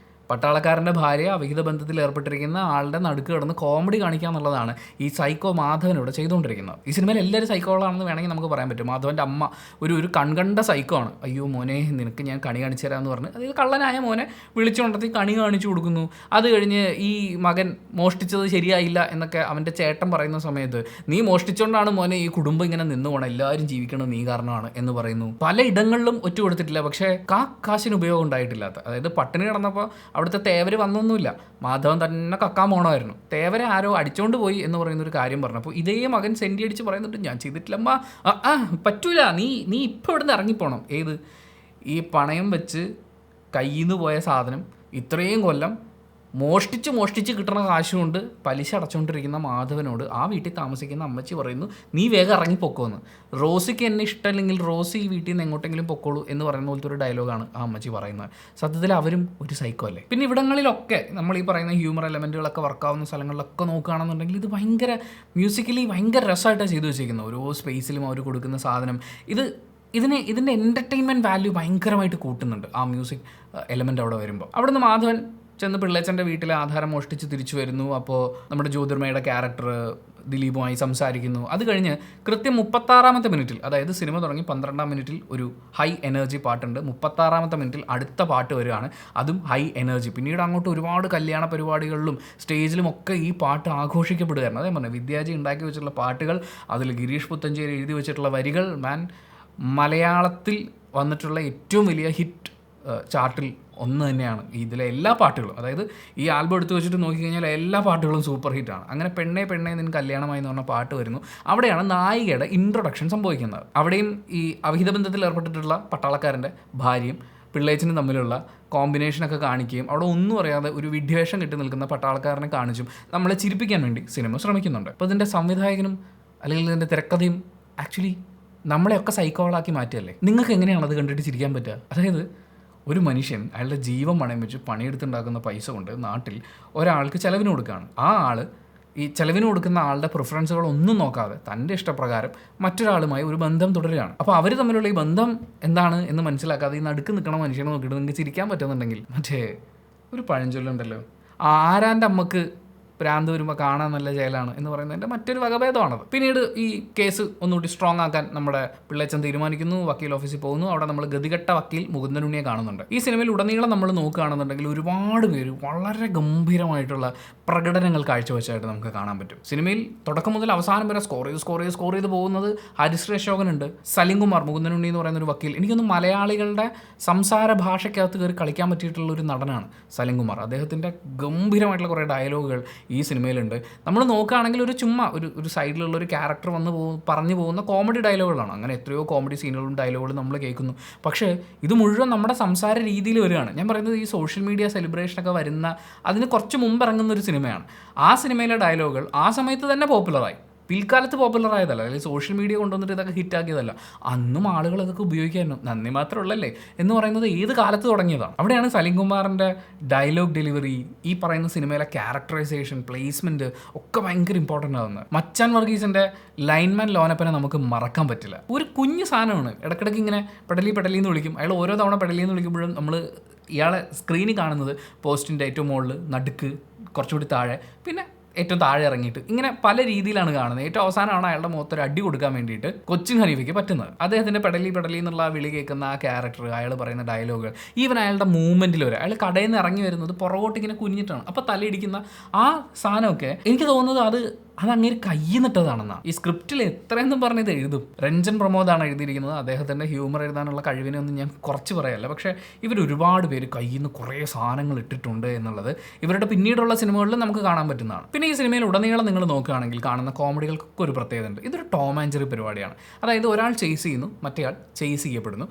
പട്ടാളക്കാരൻ്റെ ഭാര്യ അവിഹിത ബന്ധത്തിൽ ഏർപ്പെട്ടിരിക്കുന്ന ആളുടെ നടുക്ക് കിടന്ന് കോമഡി കാണിക്കുക എന്നുള്ളതാണ് ഈ സൈക്കോ മാധവൻ ഇവിടെ ചെയ്തുകൊണ്ടിരിക്കുന്നത്. ഈ സിനിമയിൽ എല്ലാവരും സൈക്കോകളാണെന്ന് വേണമെങ്കിൽ നമുക്ക് പറയാൻ പറ്റും. മാധവൻ്റെ അമ്മ ഒരു കൺകണ്ട സൈക്കോ ആണ്. അയ്യോ മോനെ, നിനക്ക് ഞാൻ കണി കാണിച്ചു തരാമെന്ന് പറഞ്ഞ് അതായത് കള്ളനായ മോനെ വിളിച്ചുകൊണ്ടെത്തി കണി കാണിച്ചു കൊടുക്കുന്നു. അത് കഴിഞ്ഞ് ഈ മകൻ മോഷ്ടിച്ചത് ശരിയായില്ല എന്നൊക്കെ അവൻ്റെ ചേട്ടൻ പറയുന്ന സമയത്ത് നീ മോഷ്ടിച്ചുകൊണ്ടാണ് മോനെ ഈ കുടുംബം ഇങ്ങനെ നിന്ന് പോകണം, എല്ലാവരും ജീവിക്കണം നീ കാരണമാണ് എന്ന് പറയുന്നു. പല ഇടങ്ങളിലും ഒറ്റ കൊടുത്തിട്ടില്ല, പക്ഷേ കാശിന് ഉപയോഗം ഉണ്ടായിട്ടില്ലാത്ത, അതായത് പട്ടിണി കിടന്നപ്പോൾ അവിടുത്തെ തേവര് വന്നൊന്നുമില്ല, മാധവൻ തന്നെ കക്കാൻ പോകണമായിരുന്നു. തേവരെ ആരോ അടിച്ചോണ്ട് പോയി എന്ന് പറയുന്നൊരു കാര്യം പറഞ്ഞു. അപ്പോൾ ഇതേ മകൻ സെൻറ്റി അടിച്ച് പറയുന്നുണ്ട് ഞാൻ ചെയ്തിട്ടില്ലമ്മ, പറ്റൂല, നീ ഇപ്പോൾ ഇവിടുന്ന് ഇറങ്ങിപ്പോണം. ഏത് ഈ പണയം വെച്ച് കയ്യിൽ നിന്ന് പോയ സാധനം ഇത്രയും കൊല്ലം മോഷ്ടിച്ച് കിട്ടുന്ന കാശുകൊണ്ട് പലിശ അടച്ചുകൊണ്ടിരിക്കുന്ന മാധവനോട് ആ വീട്ടിൽ താമസിക്കുന്ന അമ്മച്ചി പറയുന്നു നീ വേഗം ഇറങ്ങിപ്പൊക്കോന്ന്. റോസിക്ക് എന്നെ ഇഷ്ടമല്ലെങ്കിൽ റോസി ഈ വീട്ടിൽ നിന്ന് എങ്ങോട്ടെങ്കിലും പൊക്കോളൂ എന്ന് പറയുന്ന പോലത്തെ ഒരു ഡയലോഗാണ് ആ അമ്മച്ചി പറയുന്നത്. സത്യത്തിൽ അവരും ഒരു സൈക്കോ അല്ലേ. പിന്നെ ഇവിടങ്ങളിലൊക്കെ നമ്മൾ ഈ പറയുന്ന ഹ്യൂമർ എലമെൻറ്റുകളൊക്കെ വർക്കാവുന്ന സ്ഥലങ്ങളിലൊക്കെ നോക്കുകയാണെന്നുണ്ടെങ്കിൽ ഇത് ഭയങ്കര മ്യൂസിക്കലി ഭയങ്കര രസമായിട്ടാണ് ചെയ്തു വെച്ചിരിക്കുന്നത്. ഓരോ സ്പേസിലും അവർ കൊടുക്കുന്ന സാധനം ഇതിൻ്റെ എൻ്റർടൈൻമെൻറ്റ് വാല്യൂ ഭയങ്കരമായിട്ട് കൂട്ടുന്നുണ്ട് ആ മ്യൂസിക് എലമെൻ്റ് അവിടെ വരുമ്പോൾ. അവിടുന്ന് മാധവൻ ചെന്ന് പിള്ളേച്ചൻ്റെ വീട്ടിലെ ആധാരം മോഷ്ടിച്ച് തിരിച്ചു വരുന്നു. അപ്പോൾ നമ്മുടെ ജ്യോതിർമയുടെ ക്യാരക്ടർ ദിലീപുമായി സംസാരിക്കുന്നു. അത് കഴിഞ്ഞ് കൃത്യം 36ാമത്തെ മിനിറ്റിൽ, അതായത് സിനിമ തുടങ്ങി 12ാം മിനിറ്റിൽ ഒരു ഹൈ എനർജി പാട്ടുണ്ട്. 36ാമത്തെ മിനിറ്റിൽ അടുത്ത പാട്ട് വരികയാണ്, അതും ഹൈ എനർജി. പിന്നീട് അങ്ങോട്ട് ഒരുപാട് കല്യാണ പരിപാടികളിലും സ്റ്റേജിലും ഒക്കെ ഈ പാട്ട് ആഘോഷിക്കപ്പെടുകയാണ്. അതേ പറഞ്ഞത് വിദ്യാജി ഉണ്ടാക്കി വെച്ചിട്ടുള്ള പാട്ടുകൾ, അതിൽ ഗിരീഷ് പുത്തഞ്ചേരി എഴുതി വെച്ചിട്ടുള്ള വരികൾ, മലയാളത്തിൽ വന്നിട്ടുള്ള ഏറ്റവും വലിയ ഹിറ്റ് ചാർട്ടിൽ ഒന്ന് തന്നെയാണ് ഇതിലെ എല്ലാ പാട്ടുകളും. അതായത് ഈ ആൽബം എടുത്ത് വെച്ചിട്ട് നോക്കിക്കഴിഞ്ഞാൽ എല്ലാ പാട്ടുകളും സൂപ്പർ ഹിറ്റാണ്. അങ്ങനെ പെണ്ണേ നിൻ കല്യാണമായി എന്ന് പറഞ്ഞ പാട്ട് വരുന്നു. അവിടെയാണ് നായികയുടെ ഇൻട്രൊഡക്ഷൻ സംഭവിക്കുന്നത്. അവിടെയും ഈ അവിഹിത ബന്ധത്തിൽ ഏർപ്പെട്ടിട്ടുള്ള പട്ടാളക്കാരൻ്റെ ഭാര്യയും പിള്ളേച്ചനും തമ്മിലുള്ള കോമ്പിനേഷനൊക്കെ കാണിക്കുകയും അവിടെ ഒന്നും അറിയാതെ ഒരു വിഡ്വേഷം കിട്ടി നിൽക്കുന്ന പട്ടാളക്കാരനെ കാണിച്ചും നമ്മളെ ചിരിപ്പിക്കാൻ വേണ്ടി സിനിമ ശ്രമിക്കുന്നുണ്ട്. അപ്പോൾ ഇതിൻ്റെ സംവിധായകനും അല്ലെങ്കിൽ ഇതിൻ്റെ തിരക്കഥയും ആക്ച്വലി നമ്മളെയൊക്കെ സൈക്കോളാക്കി മാറ്റിയല്ലേ. നിങ്ങൾക്ക് എങ്ങനെയാണ് അത് കണ്ടിട്ട് ചിരിക്കാൻ പറ്റുക? അതായത് ഒരു മനുഷ്യൻ അയാളുടെ ജീവൻ പണയം വെച്ച് പണിയെടുത്തുണ്ടാക്കുന്ന പൈസ കൊണ്ട് നാട്ടിൽ ഒരാൾക്ക് ചിലവിന് കൊടുക്കുകയാണ്. ആ ആൾ ഈ ചിലവിന് കൊടുക്കുന്ന ആളുടെ പ്രിഫറൻസുകളൊന്നും നോക്കാതെ തൻ്റെ ഇഷ്ടപ്രകാരം മറ്റൊരാളുമായി ഒരു ബന്ധം തുടരുകയാണ്. അപ്പോൾ അവർ തമ്മിലുള്ള ഈ ബന്ധം എന്താണ് എന്ന് മനസ്സിലാക്കാതെ ഈ നടുക്ക് നിൽക്കണ മനുഷ്യനെ നോക്കിയിട്ട് നിങ്ങൾക്ക് ചിരിക്കാൻ പറ്റുന്നുണ്ടെങ്കിൽ മറ്റേ ഒരു പഴഞ്ചൊല്ലുണ്ടല്ലോ, ആരാൻ്റെ അമ്മക്ക് പ്രാന്ത് വരുമ്പോൾ കാണാൻ നല്ല ജയിലാണ് എന്ന് പറയുന്നതിൻ്റെ മറ്റൊരു വകഭേദമാണത്. പിന്നീട് ഈ കേസ് ഒന്നുകൂടി സ്ട്രോങ് ആക്കാൻ നമ്മുടെ പിള്ളേച്ചൻ തീരുമാനിക്കുന്നു. വക്കീൽ ഓഫീസിൽ പോകുന്നു. അവിടെ നമ്മൾ ഗതികെട്ട വക്കീൽ മുകുന്ദനുണ്ണിയെ കാണുന്നുണ്ട്. ഈ സിനിമയിൽ ഉടനീളം നമ്മൾ നോക്കുകയാണെന്നുണ്ടെങ്കിൽ ഒരുപാട് പേര് വളരെ ഗംഭീരമായിട്ടുള്ള പ്രകടനങ്ങൾ കാഴ്ചവെച്ചായിട്ട് നമുക്ക് കാണാൻ പറ്റും. സിനിമയിൽ തുടക്കം മുതൽ അവസാനം വരെ സ്കോർ ചെയ്ത് പോകുന്നത് ഹരിശ്രീ അശോകനുണ്ട്. സലിം കുമാർ, മുകുന്ദനുണ്ണി എന്ന് പറയുന്ന ഒരു വക്കീൽ. എനിക്കൊന്ന് മലയാളികളുടെ സംസാര ഭാഷയ്ക്കകത്ത് കയറി കളിക്കാൻ പറ്റിയിട്ടുള്ള ഒരു നടനാണ് സലിം കുമാർ. അദ്ദേഹത്തിൻ്റെ ഗംഭീരമായിട്ടുള്ള കുറേ ഡയലോഗുകൾ ഈ സിനിമയിലുണ്ട്. നമ്മൾ നോക്കുകയാണെങ്കിൽ ഒരു ചുമ്മാ ഒരു സൈഡിലുള്ള ഒരു ക്യാരക്ടർ വന്ന് പറഞ്ഞു പോകുന്ന കോമഡി ഡയലോഗുകളാണ്. അങ്ങനെ എത്രയോ കോമഡി സീനുകളും ഡയലോഗുകളും നമ്മൾ കേൾക്കുന്നു. പക്ഷേ ഇത് മുഴുവൻ നമ്മുടെ സംസാര രീതിയിൽ വരികയാണ്. ഞാൻ പറയുന്നത് ഈ സോഷ്യൽ മീഡിയ സെലിബ്രേഷനൊക്കെ വരുന്ന അതിന് കുറച്ച് മുമ്പ് ഇറങ്ങുന്ന ഒരു സിനിമയാണ്. ആ സിനിമയിലെ ഡയലോഗുകൾ ആ സമയത്ത് തന്നെ പോപ്പുലറായി. പിൽക്കാലത്ത് പോപ്പുലർ ആയതല്ല, അല്ലെങ്കിൽ സോഷ്യൽ മീഡിയ കൊണ്ടുവന്നിട്ട് ഇതൊക്കെ ഹിറ്റാക്കിയതല്ല. അന്നും ആളുകൾ അതൊക്കെ ഉപയോഗിക്കായിരുന്നു. നന്ദി മാത്രമുള്ളല്ലേ എന്ന് പറയുന്നത് ഏത് കാലത്ത് തുടങ്ങിയതാണ്. അവിടെയാണ് സലീം കുമാറിൻ്റെ ഡയലോഗ് ഡെലിവറി, ഈ പറയുന്ന സിനിമയിലെ ക്യാരക്ടറൈസേഷൻ, പ്ലേസ്മെൻറ്റ് ഒക്കെ ഭയങ്കര ഇമ്പോർട്ടൻ്റ് ആവുന്നത്. മച്ചാൻ വർഗീസിൻ്റെ ലൈൻമാൻ ലോനപ്പനെ നമുക്ക് മറക്കാൻ പറ്റില്ല. ഒരു കുഞ്ഞു സാധനമാണ്. ഇടയ്ക്കിടയ്ക്ക് ഇങ്ങനെ പെടലി എന്ന് വിളിക്കും. അയാൾ ഓരോ തവണ പെടലി എന്ന് വിളിക്കുമ്പോഴും നമ്മൾ ഇയാളെ സ്ക്രീനിൽ കാണുന്നത് പോസ്റ്റിൻ്റെ ഏറ്റവും മുകളിൽ, നടുക്ക്, കുറച്ചുകൂടി താഴെ, പിന്നെ ഏറ്റവും താഴെ ഇറങ്ങിയിട്ട്, ഇങ്ങനെ പല രീതിയിലാണ് കാണുന്നത്. ഏറ്റവും അവസാനമാണ് അയാളുടെ മുഖത്തൊരു അടി കൊടുക്കാൻ വേണ്ടിയിട്ട് കൊച്ചിൻ ഹനീഫയ്ക്ക് പറ്റുന്നത്. അദ്ദേഹത്തിൻ്റെ പെടലി എന്നുള്ള ആ വിളി കേൾക്കുന്ന ആ ക്യാരക്ടർ, അയാൾ പറയുന്ന ഡയലോഗുകൾ, ഈവൻ അയാളുടെ മൂവ്മെൻറ്റിൽ വരെ അയാൾ കടയിൽ നിന്ന് ഇറങ്ങി വരുന്നത് പുറകോട്ട് ഇങ്ങനെ കുനിഞ്ഞിട്ടാണ്. അപ്പോൾ തലയിടിക്കുന്ന ആ സാധനമൊക്കെ എനിക്ക് തോന്നുന്നത് അത് അങ്ങനെ കയ്യിന്നിട്ടതാണെന്നാണ്. ഈ സ്ക്രിപ്റ്റിൽ എത്രയെന്നും പറഞ്ഞത് എഴുതും. രഞ്ജൻ പ്രമോദാണ് എഴുതിയിരിക്കുന്നത്. അദ്ദേഹത്തിൻ്റെ ഹ്യൂമർ എഴുതാനുള്ള കഴിവിനെ ഒന്നും ഞാൻ കുറച്ച് പറയല്ല. പക്ഷേ ഇവർ ഒരുപാട് പേര് കയ്യിൽ നിന്ന് കുറേ സാധനങ്ങൾ ഇട്ടിട്ടുണ്ട് എന്നുള്ളത് ഇവരുടെ പിന്നീടുള്ള സിനിമകളിൽ നമുക്ക് കാണാൻ പറ്റുന്നതാണ്. പിന്നെ ഈ സിനിമയിൽ ഉടനീളം നിങ്ങൾ നോക്കുകയാണെങ്കിൽ കാണുന്ന കോമഡികൾക്കൊക്കെ ഒരു പ്രത്യേകത ഉണ്ട്. ഇതൊരു ടോം ആൻഡ് ജെറി പരിപാടിയാണ്. അതായത് ഒരാൾ ചേസ് ചെയ്യുന്നു, മറ്റേയാൾ ചേസ് ചെയ്യപ്പെടുന്നു.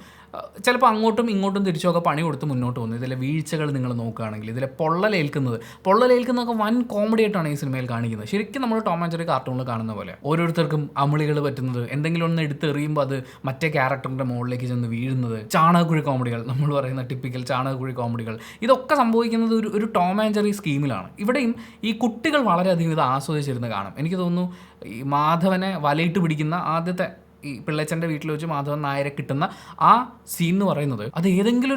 ചിലപ്പോൾ അങ്ങോട്ടും ഇങ്ങോട്ടും തിരിച്ചൊക്കെ പണി കൊടുത്ത് മുന്നോട്ട് പോകുന്നു. ഇതിലെ വീഴ്ചകൾ നിങ്ങൾ നോക്കുകയാണെങ്കിൽ, ഇതിലെ പൊള്ളലേൽക്കുന്നതൊക്കെ വൻ കോമഡി ആയിട്ടാണ് ഈ സിനിമയിൽ കാണിക്കുന്നത്. ശരിക്കും നമ്മൾ ടോം ആൻഡ് ജെറി കാർട്ടൂണിൽ കാണുന്ന പോലെ ഓരോരുത്തർക്കും അമളികൾ പറ്റുന്നത്, എന്തെങ്കിലും ഒന്ന് എടുത്തെറിയുമ്പോൾ അത് മറ്റേ ക്യാരക്ടറിൻ്റെ മുകളിലേക്ക് ചെന്ന് വീഴുന്നത്, ചാണകക്കുഴി കോമഡികൾ, നമ്മൾ പറയുന്ന ടിപ്പിക്കൽ ചാണകക്കുഴി കോമഡികൾ, ഇതൊക്കെ സംഭവിക്കുന്നത് ഒരു ടോം ആൻഡ് ജെറി സ്കീമിലാണ്. ഇവിടെയും ഈ കുട്ടികൾ വളരെയധികം ഇത് ആസ്വദിച്ചിരുന്ന് കാണും. എനിക്ക് തോന്നുന്നു ഈ മാധവനെ വലയിട്ട് പിടിക്കുന്ന ആദ്യത്തെ ഈ പിള്ളച്ചൻ്റെ വീട്ടിൽ വെച്ച് മാധവൻ നായരെ കിട്ടുന്ന ആ സീൻ എന്ന് പറയുന്നത് അത് ഏതെങ്കിലും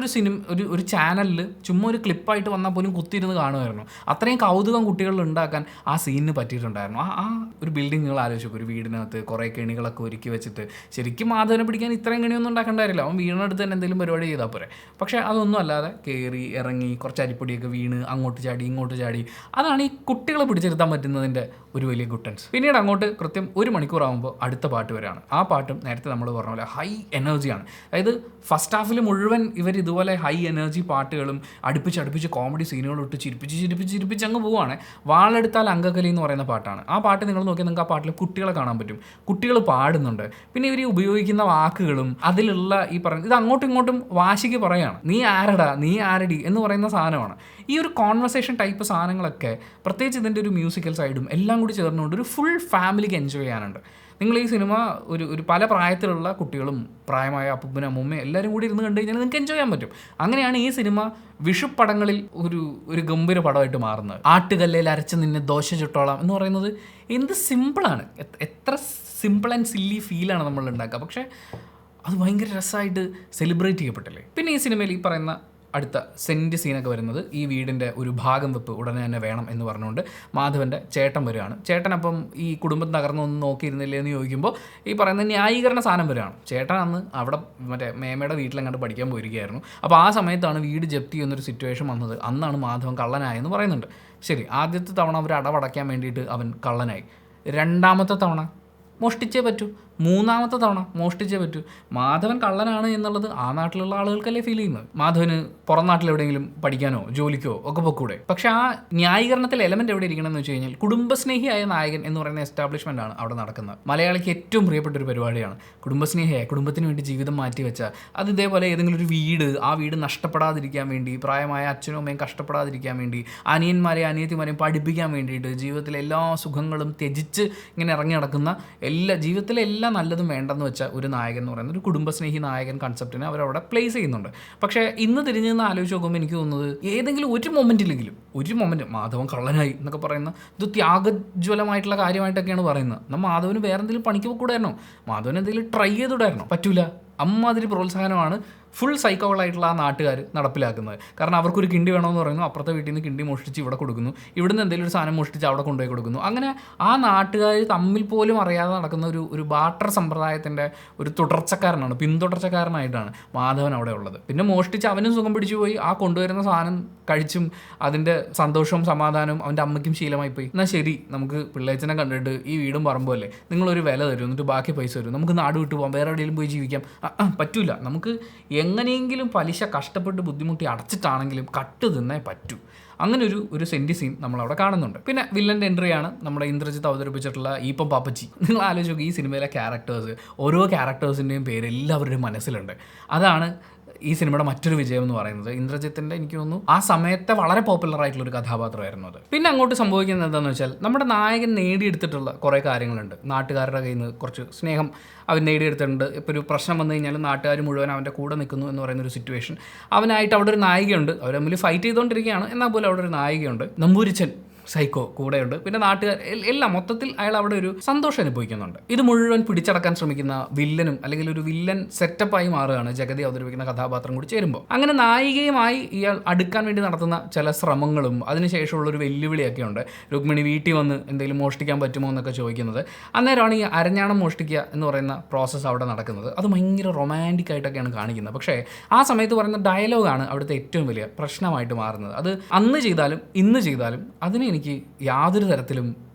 ഒരു ഒരു ചാനലിൽ ചുമ്മാ ഒരു ക്ലിപ്പായിട്ട് വന്നാൽ പോലും കുത്തിയിരുന്ന് കാണുമായിരുന്നു. അത്രയും കൗതുകം കുട്ടികളിൽ ഉണ്ടാക്കാൻ ആ സീനിന് പറ്റിയിട്ടുണ്ടായിരുന്നു. ആ ഒരു ബിൽഡിംഗ് നിങ്ങൾ ആലോചിച്ചു, ഒരു വീടിനകത്ത് കുറേ കെണികളൊക്കെ ഒരുക്കി വെച്ചിട്ട് ശരിക്കും മാധവനെ പിടിക്കാൻ ഇത്രയും കെണിയൊന്നും ഉണ്ടാക്കേണ്ടായിരില്ല. അവൻ വീടിനടുത്ത് തന്നെ എന്തെങ്കിലും പരിപാടി ചെയ്താൽ പോരെ. പക്ഷേ അതൊന്നും അല്ലാതെ കയറി ഇറങ്ങി കുറച്ച് അരിപ്പൊടിയൊക്കെ വീണ് അങ്ങോട്ട് ചാടി ഇങ്ങോട്ട് ചാടി, അതാണ് ഈ കുട്ടികളെ പിടിച്ചിരുത്താൻ പറ്റുന്നതിൻ്റെ ഒരു വലിയ ഗുട്ടൻസ്. പിന്നീട് അങ്ങോട്ട് കൃത്യം 1 മണിക്കൂറാകുമ്പോൾ അടുത്ത പാട്ട് വരികയാണ്. ആ പാട്ടും നേരത്തെ നമ്മൾ പറഞ്ഞ പോലെ ഹൈ എനർജിയാണ്. അതായത് ഫസ്റ്റ് ഹാഫിൽ മുഴുവൻ ഇവർ ഇതുപോലെ ഹൈ എനർജി പാട്ടുകളും അടുപ്പിച്ച് കോമഡി സീനുകളും ഇട്ട് ചിരിപ്പിച്ച് അങ്ങ് പോവുകയാണ്. വാളെടുത്താൽ അങ്കക്കലി എന്ന് പറയുന്ന പാട്ടാണ്. ആ പാട്ട് നിങ്ങൾ നോക്കിയാൽ നിങ്ങൾക്ക് ആ പാട്ടിൽ കുട്ടികളെ കാണാൻ പറ്റും. കുട്ടികൾ പാടുന്നുണ്ട്. പിന്നെ ഇവർ ഉപയോഗിക്കുന്ന വാക്കുകളും അതിലുള്ള ഈ പറയുന്നത് ഇത് അങ്ങോട്ടും ഇങ്ങോട്ടും വാശിക്ക് പറയുകയാണ്. നീ ആരടാ, നീ ആരടി എന്ന് പറയുന്ന സാധനമാണ്. ഈ ഒരു കോൺവെർസേഷൻ ടൈപ്പ് സാധനങ്ങളൊക്കെ, പ്രത്യേകിച്ച് ഇതിൻ്റെ ഒരു മ്യൂസിക്കൽ സൈഡും എല്ലാം കൂടി ചേർന്നുകൊണ്ട് ഒരു ഫുൾ ഫാമിലിക്ക് എൻജോയ് ചെയ്യാനുണ്ട്. നിങ്ങൾ ഈ സിനിമ ഒരു പല പ്രായത്തിലുള്ള കുട്ടികളും പ്രായമായ അപ്പൂപ്പനും അമ്മൂമ്മയും എല്ലാവരും കൂടി ഇരുന്ന് കണ്ടു കഴിഞ്ഞാൽ നിങ്ങൾക്ക് എൻജോയ് ചെയ്യാൻ പറ്റും. അങ്ങനെയാണ് ഈ സിനിമ വിഷുപ്പടങ്ങളിൽ ഒരു ഗംഭീര പടമായിട്ട് മാറുന്നത്. ആട്ടുകല്ലേൽ അരച്ച് നിന്നെ ദോശ ചുട്ടോളാം എന്ന് പറയുന്നത് എന്ത് സിമ്പിളാണ്. എത്ര സിമ്പിൾ ആൻഡ് സില്ലി ഫീലാണ് നമ്മൾ ഉണ്ടാക്കുക. പക്ഷേ അത് ഭയങ്കര രസമായിട്ട് സെലിബ്രേറ്റ് ചെയ്യപ്പെട്ടില്ലേ. പിന്നെ ഈ സിനിമയിൽ ഈ പറയുന്ന അടുത്ത സെൻറ്റ് സീനൊക്കെ വരുന്നത് ഈ വീടിൻ്റെ ഒരു ഭാഗം വെപ്പ് ഉടനെ തന്നെ വേണം എന്ന് പറഞ്ഞുകൊണ്ട് മാധവൻ്റെ ചേട്ടൻ വരികയാണ്. ചേട്ടനപ്പം ഈ കുടുംബം തകർന്നൊന്നും നോക്കിയിരുന്നില്ലേ എന്ന് ചോദിക്കുമ്പോൾ ഈ പറയുന്ന ന്യായീകരണ സാധനം വരികയാണ്. ചേട്ടൻ അന്ന് അവിടെ മറ്റേ മേമയുടെ വീട്ടിലെങ്ങാണ്ട് പഠിക്കാൻ പോയിരിക്കുകയായിരുന്നു. അപ്പോൾ ആ സമയത്താണ് വീട് ജപ്തി ചെയ്യുന്നൊരു സിറ്റുവേഷൻ വന്നത്. അന്നാണ് മാധവൻ കള്ളനായെന്ന് പറയുന്നുണ്ട്. ശരി, ആദ്യത്തെ തവണ അവർ അടവടയ്ക്കാൻ വേണ്ടിയിട്ട് അവൻ കള്ളനായി. രണ്ടാമത്തെ തവണ മോഷ്ടിച്ചേ പറ്റൂ, മൂന്നാമത്തെ തവണ മോഷ്ടിച്ചേ പറ്റൂ. മാധവൻ കള്ളനാണ് എന്നുള്ളത് ആ നാട്ടിലുള്ള ആളുകൾക്കല്ലേ ഫീൽ ചെയ്യുന്നത്. മാധവന് പുറം നാട്ടിൽ എവിടെയെങ്കിലും പഠിക്കാനോ ജോലിക്കോ ഒക്കെ പൊക്കൂടെ. പക്ഷേ ആ ന്യായീകരണത്തിലെ എലമെന്റ് എവിടെ ഇരിക്കണം എന്ന് വെച്ച് കഴിഞ്ഞാൽ കുടുംബസ്നേഹിയായ നായകൻ എന്ന് പറയുന്ന എസ്റ്റാബ്ലിഷ്മെന്റ് ആണ് അവിടെ നടക്കുന്നത്. മലയാളിക്ക് ഏറ്റവും പ്രിയപ്പെട്ട ഒരു പരിപാടിയാണ് കുടുംബസ്നേഹിയായ, കുടുംബത്തിന് വേണ്ടി ജീവിതം മാറ്റി വെച്ചാൽ അത് ഇതേപോലെ ഏതെങ്കിലും ഒരു വീട്, ആ വീട് നഷ്ടപ്പെടാതിരിക്കാൻ വേണ്ടി, പ്രായമായ അച്ഛനും അമ്മയും കഷ്ടപ്പെടാതിരിക്കാൻ വേണ്ടി, അനിയന്മാരെയും അനിയത്തിമാരെയും പഠിപ്പിക്കാൻ വേണ്ടിയിട്ട് ജീവിതത്തിലെ എല്ലാ സുഖങ്ങളും ത്യജിച്ച് ഇങ്ങനെ ഇറങ്ങി നടക്കുന്ന ജീവിതത്തിലെ എല്ലാ നല്ലതും വേണ്ടെന്ന് വെച്ചാൽ ഒരു നായകൻ എന്ന് പറയുന്നത് ഒരു കുടുംബസ്നേഹി നായകൻ കൺസെപ്റ്റിനെ അവരവിടെ പ്ലേസ് ചെയ്യുന്നുണ്ട്. പക്ഷേ ഇന്ന് തിരിഞ്ഞ് നിന്ന് ആലോചിച്ച് നോക്കുമ്പോൾ എനിക്ക് തോന്നുന്നത് ഏതെങ്കിലും ഒരു മൊമെൻറ്റ് മാധവൻ കള്ളനായി എന്നൊക്കെ പറയുന്ന ഇത് ത്യാഗജ്വലമായിട്ടുള്ള കാര്യമായിട്ടൊക്കെയാണ് പറയുന്നത്. എന്നാൽ മാധവന് വേറെ എന്തെങ്കിലും പണിക്ക് പോയിക്കൂടായിരുന്നോ? മാധവൻ എന്തെങ്കിലും ട്രൈ ചെയ്തുകൂടായിരുന്നോ? പറ്റൂല. അമ്മാതിരി പ്രോത്സാഹനമാണ് ഫുൾ സൈക്കോളായിട്ടുള്ള ആ നാട്ടുകാർ നടപ്പിലാക്കുന്നത്. കാരണം അവർക്കൊരു കിണ്ടി വേണമെന്ന് പറയുന്നു, അപ്പുറത്തെ വീട്ടിൽ നിന്ന് കിണ്ടി മോഷ്ടിച്ച് ഇവിടെ കൊടുക്കുന്നു, ഇവിടുന്ന് എന്തെങ്കിലും ഒരു സാധനം മോഷ്ടിച്ച് അവിടെ കൊണ്ടുപോയി കൊടുക്കുന്നു. അങ്ങനെ ആ നാട്ടുകാർ തമ്മിൽ പോലും അറിയാതെ നടക്കുന്ന ഒരു ബാർട്ടർ സമ്പ്രദായത്തിൻ്റെ ഒരു പിന്തുടർച്ചക്കാരനായിട്ടാണ് മാധവൻ അവിടെ ഉള്ളത്. പിന്നെ മോഷ്ടിച്ച് അവനും സുഖം പിടിച്ചു പോയി, ആ കൊണ്ടുവരുന്ന സാധനം കഴിച്ചും അതിൻ്റെ സന്തോഷവും സമാധാനവും അവൻ്റെ അമ്മയ്ക്കും ശീലമായി പോയി. എന്നാൽ ശരി, നമുക്ക് പിള്ളേച്ചനെ കണ്ടിട്ട് ഈ വീടും പറമ്പല്ലേ, നിങ്ങളൊരു വില തരും, എന്നിട്ട് ബാക്കി പൈസ തരും, നമുക്ക് നാട് വിട്ടു പോകാം, വേറെ എവിടെയെങ്കിലും പോയി ജീവിക്കാം. പറ്റൂല, നമുക്ക് എങ്ങനെയെങ്കിലും പലിശ കഷ്ടപ്പെട്ട് ബുദ്ധിമുട്ടി അടച്ചിട്ടാണെങ്കിലും കട്ട് തിന്നേ പറ്റൂ. അങ്ങനെ ഒരു സെൻറ്റി സീൻ നമ്മളവിടെ കാണുന്നുണ്ട്. പിന്നെ വില്ലൻ്റെ എൻട്രിയാണ് നമ്മുടെ ഇന്ദ്രജിത്ത് അവതരിപ്പിച്ചിട്ടുള്ള ഈപ്പം പാപ്പച്ചി. നിങ്ങൾ ആലോചിച്ച് നോക്കി, ഈ സിനിമയിലെ ക്യാരക്ടേഴ്സ്, ഓരോ ക്യാരക്ടേഴ്സിൻ്റെയും പേര് എല്ലാവരുടെയും മനസ്സിലുണ്ട്. അതാണ് ഈ സിനിമയുടെ മറ്റൊരു വിജയം എന്ന് പറയുന്നത്. ഇന്ദ്രജിത്തിൻ്റെ എനിക്ക് തോന്നുന്നു ആ സമയത്തെ വളരെ പോപ്പുലർ ആയിട്ടുള്ള ഒരു കഥാപാത്രമായിരുന്നു അത്. പിന്നെ അങ്ങോട്ട് സംഭവിക്കുന്നത് എന്താണെന്ന് വെച്ചാൽ, നമ്മുടെ നായകൻ നേടിയെടുത്തിട്ടുള്ള കുറേ കാര്യങ്ങളുണ്ട്. നാട്ടുകാരുടെ കയ്യിൽ നിന്ന് കുറച്ച് സ്നേഹം അവൻ നേടിയെടുത്തിട്ടുണ്ട്. ഇപ്പോൾ ഒരു പ്രശ്നം വന്നു കഴിഞ്ഞാൽ നാട്ടുകാർ മുഴുവൻ അവൻ്റെ കൂടെ നിൽക്കുന്നു എന്ന് പറയുന്നൊരു സിറ്റുവേഷൻ. അവനായിട്ട് അവിടെ ഒരു നായികയുണ്ട്, അവർ തമ്മിൽ ഫൈറ്റ് ചെയ്തുകൊണ്ടിരിക്കുകയാണ്, എന്നാൽ പോലും അവിടെ ഒരു നായികയുണ്ട്. നമ്പൂരിച്ചൻ സൈക്കോ കൂടെയുണ്ട്. പിന്നെ നാട്ടുകാർ എല്ലാം മൊത്തത്തിൽ അയാൾ അവിടെ ഒരു സന്തോഷം അനുഭവിക്കുന്നുണ്ട്. ഇത് മുഴുവൻ പിടിച്ചടക്കാൻ ശ്രമിക്കുന്ന വില്ലനും അല്ലെങ്കിൽ ഒരു വില്ലൻ സെറ്റപ്പായി മാറുകയാണ് ജഗതി അവതരിപ്പിക്കുന്ന കഥാപാത്രം കൂടി ചേരുമ്പോൾ. അങ്ങനെ നായികയുമായി ഇയാൾ അടുക്കാൻ വേണ്ടി നടത്തുന്ന ചില ശ്രമങ്ങളും അതിനുശേഷമുള്ള ഒരു വെല്ലുവിളിയൊക്കെ ഉണ്ട്. രുക്മിണി വീട്ടിൽ വന്ന് എന്തെങ്കിലും മോഷ്ടിക്കാൻ പറ്റുമോ എന്നൊക്കെ ചോദിക്കുന്നത്. അന്നേരമാണ് ഈ അരഞ്ഞാണം മോഷ്ടിക്കുക എന്ന് പറയുന്ന പ്രോസസ്സ് അവിടെ നടക്കുന്നത്. അത് ഭയങ്കര റൊമാൻറ്റിക് ആയിട്ടൊക്കെയാണ് കാണിക്കുന്നത്. പക്ഷേ ആ സമയത്ത് പറയുന്ന ഡയലോഗാണ് അവിടുത്തെ ഏറ്റവും വലിയ പ്രശ്നമായിട്ട് മാറുന്നത്. അത് അന്ന് ചെയ്താലും ഇന്ന് ചെയ്താലും അതിനെ എനിക്ക് യാതൊരു തരത്തിലും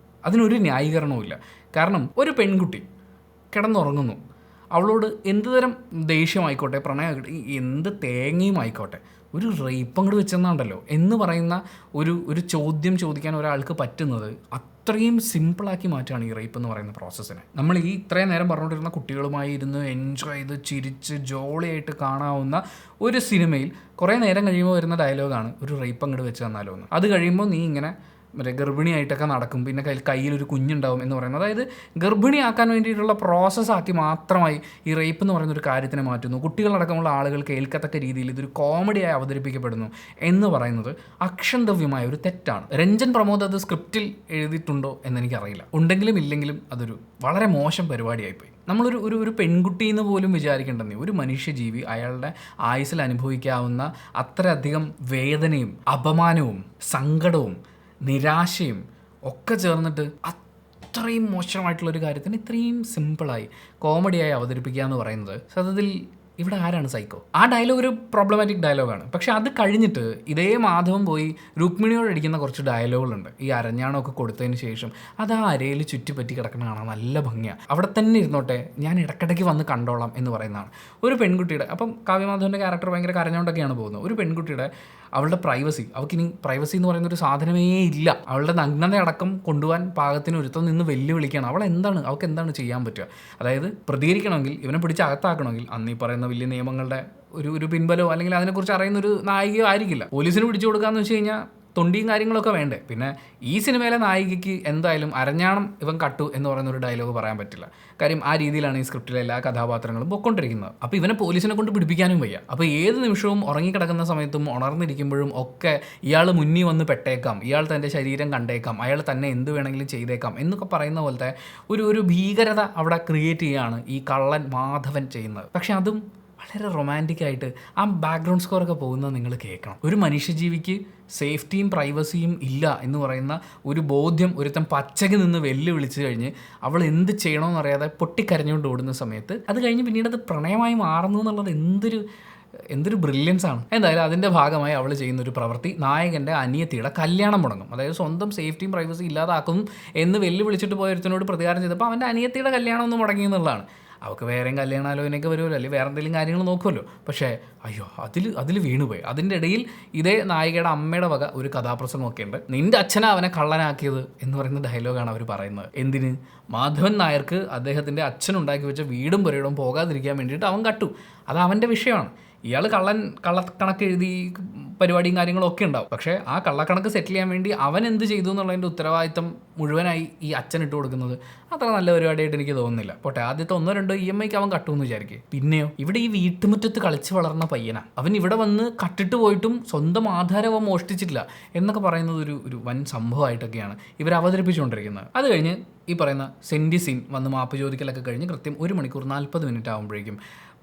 അതിനൊരു ന്യായീകരണവുമില്ല. കാരണം ഒരു പെൺകുട്ടി കിടന്നുറങ്ങുന്നു, അവളോട് എന്ത് തരം ദേഷ്യമായിക്കോട്ടെ, പ്രണയം, എന്ത് തേങ്ങയും ആയിക്കോട്ടെ, ഒരു റേപ്പ് അങ്ങോട്ട് വെച്ചെന്നാണ്ടല്ലോ എന്ന് പറയുന്ന ഒരു ചോദ്യം ചോദിക്കാൻ ഒരാൾക്ക് പറ്റുന്നത് അത്രയും സിമ്പിളാക്കി മാറ്റുകയാണ് ഈ റേപ്പ് എന്ന് പറയുന്ന പ്രോസസ്സിനെ. നമ്മൾ ഈ ഇത്രയും നേരം പറഞ്ഞുകൊണ്ടിരുന്ന കുട്ടികളുമായി ഇരുന്ന് എൻജോയ് ചെയ്ത് ചിരിച്ച് ജോളിയായിട്ട് കാണാവുന്ന ഒരു സിനിമയിൽ കുറേ നേരം കഴിയുമ്പോൾ വരുന്ന ഡയലോഗാണ് ഒരു റേപ്പ് അങ്ങോട്ട് വെച്ച് തന്നാലോ എന്ന്. അത് കഴിയുമ്പോൾ നീ ഇങ്ങനെ മറ്റേ ഗർഭിണിയായിട്ടൊക്കെ നടക്കും, പിന്നെ കയ്യിലൊരു കുഞ്ഞുണ്ടാവും എന്ന് പറയുന്നത്. അതായത് ഗർഭിണിയാക്കാൻ വേണ്ടിയിട്ടുള്ള പ്രോസസ്സാക്കി മാത്രമായി ഈ റേപ്പ് എന്ന് പറയുന്ന ഒരു കാര്യത്തിനെ മാറ്റുന്നു. കുട്ടികളടക്കമുള്ള ആളുകൾ കേൾക്കത്തക്ക രീതിയിൽ ഇതൊരു കോമഡിയായി അവതരിപ്പിക്കപ്പെടുന്നു എന്ന് പറയുന്നത് അക്ഷന്തവ്യമായ ഒരു തെറ്റാണ്. രഞ്ജൻ പ്രമോദ് അത് സ്ക്രിപ്റ്റിൽ എഴുതിയിട്ടുണ്ടോ എന്നെനിക്കറിയില്ല. ഉണ്ടെങ്കിലും ഇല്ലെങ്കിലും അതൊരു വളരെ മോശം പരിപാടിയായിപ്പോയി. നമ്മളൊരു പെൺകുട്ടി എന്ന് പോലും വിചാരിക്കേണ്ടെന്നേ, ഒരു മനുഷ്യജീവി അയാളുടെ ആയുസ്സിൽ അനുഭവിക്കാവുന്ന അത്രയധികം വേദനയും അപമാനവും സങ്കടവും നിരാശയും ഒക്കെ ചേർന്നിട്ട് അത്രയും മോശമായിട്ടുള്ളൊരു കാര്യത്തിന് ഇത്രയും സിമ്പിളായി കോമഡിയായി അവതരിപ്പിക്കുക എന്ന് പറയുന്നത് സത്യത്തിൽ ഇവിടെ ആരാണ് സൈക്കോ? ആ ഡയലോഗ് ഒരു പ്രോബ്ലമാറ്റിക് ഡയലോഗാണ്. പക്ഷെ അത് കഴിഞ്ഞിട്ട് ഇതേ മാധവൻ പോയി രുക്മിണിയോട് അടിക്കുന്ന കുറച്ച് ഡയലോഗുകളുണ്ട്. ഈ അരഞ്ഞാണമൊക്കെ കൊടുത്തതിന് ശേഷം അത് ആ അരയിൽ ചുറ്റിപ്പറ്റി കിടക്കുന്ന കാണാൻ നല്ല ഭംഗിയാണ്. അവിടെ തന്നെ ഇരുന്നോട്ടെ, ഞാൻ ഇടയ്ക്കിടയ്ക്ക് വന്ന് കണ്ടോളാം എന്ന് പറയുന്നതാണ് ഒരു പെൺകുട്ടിയുടെ. അപ്പം കാവ്യമാധവൻ്റെ ക്യാരക്ടർ ഭയങ്കര കരഞ്ഞുകൊണ്ടൊക്കെയാണ് പോകുന്നത്. ഒരു പെൺകുട്ടിയുടെ അവളുടെ പ്രൈവസി, അവൾക്കിനി പ്രൈവസി എന്ന് പറയുന്നൊരു സാധനമേ ഇല്ല. അവളുടെ നഗ്നതയടക്കം കൊണ്ടുപോകാൻ പാകത്തിന് ഒരുത്തം നിന്ന് വെല്ലുവിളിക്കുകയാണ്. അവൾക്ക് എന്താണ് ചെയ്യാൻ പറ്റുക? അതായത് പ്രതികരിക്കണമെങ്കിൽ, ഇവനെ പിടിച്ച് അകത്താക്കണമെങ്കിൽ അന്ന് ഈ പറയുന്ന വലിയ നിയമങ്ങളുടെ ഒരു പിൻബലോ അല്ലെങ്കിൽ അതിനെക്കുറിച്ച് അറിയുന്നൊരു നായികയോ ആയിരിക്കില്ല. പോലീസിന് പിടിച്ചു കൊടുക്കാന്ന് വെച്ച് കഴിഞ്ഞാൽ തൊണ്ടിയും കാര്യങ്ങളൊക്കെ വേണ്ടേ. പിന്നെ ഈ സിനിമയിലെ നായികയ്ക്ക് എന്തായാലും അരഞ്ഞാണം ഇവൻ കട്ടു എന്ന് പറയുന്ന ഒരു ഡയലോഗ് പറയാൻ പറ്റില്ല. കാര്യം ആ രീതിയിലാണ് ഈ സ്ക്രിപ്റ്റിലെ എല്ലാ കഥാപാത്രങ്ങളും പൊക്കൊണ്ടിരിക്കുന്നത്. അപ്പോൾ ഇവനെ പോലീസിനെ കൊണ്ട് പിടിപ്പിക്കാനും വയ്യ. അപ്പോൾ ഏത് നിമിഷവും ഉറങ്ങിക്കിടക്കുന്ന സമയത്തും ഉണർന്നിരിക്കുമ്പോഴും ഒക്കെ ഇയാൾ മുന്നിൽ വന്ന് പെട്ടേക്കാം, ഇയാൾ തൻ്റെ ശരീരം കണ്ടേക്കാം, അയാൾ തന്നെ എന്ത് വേണമെങ്കിലും ചെയ്തേക്കാം എന്നൊക്കെ പറയുന്ന പോലത്തെ ഒരു ഭീകരത അവിടെ ക്രിയേറ്റ് ചെയ്യുകയാണ് ഈ കള്ളൻ മാധവൻ ചെയ്യുന്നത്. പക്ഷെ അതും വളരെ റൊമാൻറ്റിക്കായിട്ട് ആ ബാക്ക്ഗ്രൗണ്ട് സ്കോറൊക്കെ പോകുന്നത് നിങ്ങൾ കേൾക്കണം. ഒരു മനുഷ്യജീവിക്ക് സേഫ്റ്റിയും പ്രൈവസിയും ഇല്ല എന്ന് പറയുന്ന ഒരു ബോധ്യം ഒരുത്തൻ പച്ചയ്ക്ക് നിന്ന് വെല്ലുവിളിച്ച് കഴിഞ്ഞ് അവൾ എന്ത് ചെയ്യണമെന്ന് അറിയാതെ പൊട്ടിക്കരഞ്ഞുകൊണ്ട് ഓടുന്ന സമയത്ത് അത് കഴിഞ്ഞ് പിന്നീട് അത് പ്രണയമായി മാറുന്നു എന്നുള്ളത് എന്തൊരു ബ്രില്യൻസ് ആണ്. എന്തായാലും അതിൻ്റെ ഭാഗമായി അവൾ ചെയ്യുന്നൊരു പ്രവൃത്തി നായകൻ്റെ അനിയത്തിയുടെ കല്യാണം മുടങ്ങും. അതായത് സ്വന്തം സേഫ്റ്റിയും പ്രൈവസിയും ഇല്ലാതാക്കും എന്ന് വെല്ലുവിളിച്ചിട്ട് പോയൊരുത്തനോട് പ്രതികാരം ചെയ്തപ്പോൾ അവൻ്റെ അനിയത്തിയുടെ കല്യാണം ഒന്ന് മുടങ്ങി എന്നുള്ളതാണ്. അവൾക്ക് വേറെയും കല്യാണാലോചനയൊക്കെ വരുമല്ലോ, അല്ലെങ്കിൽ വേറെ എന്തെങ്കിലും കാര്യങ്ങൾ നോക്കുമല്ലോ. പക്ഷേ അയ്യോ, അതിൽ വീണുപോയി. അതിൻ്റെ ഇടയിൽ ഇതേ നായികയുടെ അമ്മയുടെ വക ഒരു കഥാപ്രസംഗമൊക്കെ ഉണ്ട്. നിൻ്റെ അച്ഛനാ അവനെ കള്ളനാക്കിയത് എന്ന് പറയുന്ന ഡയലോഗാണ് അവർ പറയുന്നത്. എന്തിന്? മാധവൻ നായർക്ക് അദ്ദേഹത്തിൻ്റെ അച്ഛനുണ്ടാക്കി വെച്ച വീടും പുരയിടവും പോകാതിരിക്കാൻ വേണ്ടിയിട്ട് അവൻ കട്ടു. അത് അവൻ്റെ വിഷയമാണ്. ഇയാൾ കള്ളക്കണക്ക് എഴുതി പരിപാടിയും കാര്യങ്ങളും ഒക്കെ ഉണ്ടാവും. പക്ഷേ ആ കള്ളക്കണക്ക് സെറ്റിൽ ചെയ്യാൻ വേണ്ടി അവൻ എന്ത് ചെയ്തു എന്നുള്ളതിൻ്റെ ഉത്തരവാദിത്തം മുഴുവനായി ഈ അച്ഛൻ ഇട്ട് കൊടുക്കുന്നത് അത്ര നല്ല പരിപാടിയായിട്ട് എനിക്ക് തോന്നുന്നില്ല. പോട്ടെ, ആദ്യത്തെ 1-2 EMIക്ക് അവൻ കട്ടുമെന്ന് വിചാരിക്കുക. പിന്നെയോ ഇവിടെ ഈ വീട്ടുമുറ്റത്ത് കളിച്ച് വളർന്ന പയ്യനാണ് അവൻ. ഇവിടെ വന്ന് കട്ടിട്ട് പോയിട്ടും സ്വന്തം ആധാരം അവൻ മോഷ്ടിച്ചിട്ടില്ല എന്നൊക്കെ പറയുന്നത് ഒരു വൻ സംഭവമായിട്ടൊക്കെയാണ് ഇവർ അവതരിപ്പിച്ചുകൊണ്ടിരിക്കുന്നത്. അത് കഴിഞ്ഞ് ഈ പറയുന്ന സെൻറ്റി സീൻ വന്ന് മാപ്പ് ചോദിക്കലൊക്കെ കഴിഞ്ഞ് കൃത്യം 1 മണിക്കൂർ 40 മിനിറ്റ് ആകുമ്പോഴേക്കും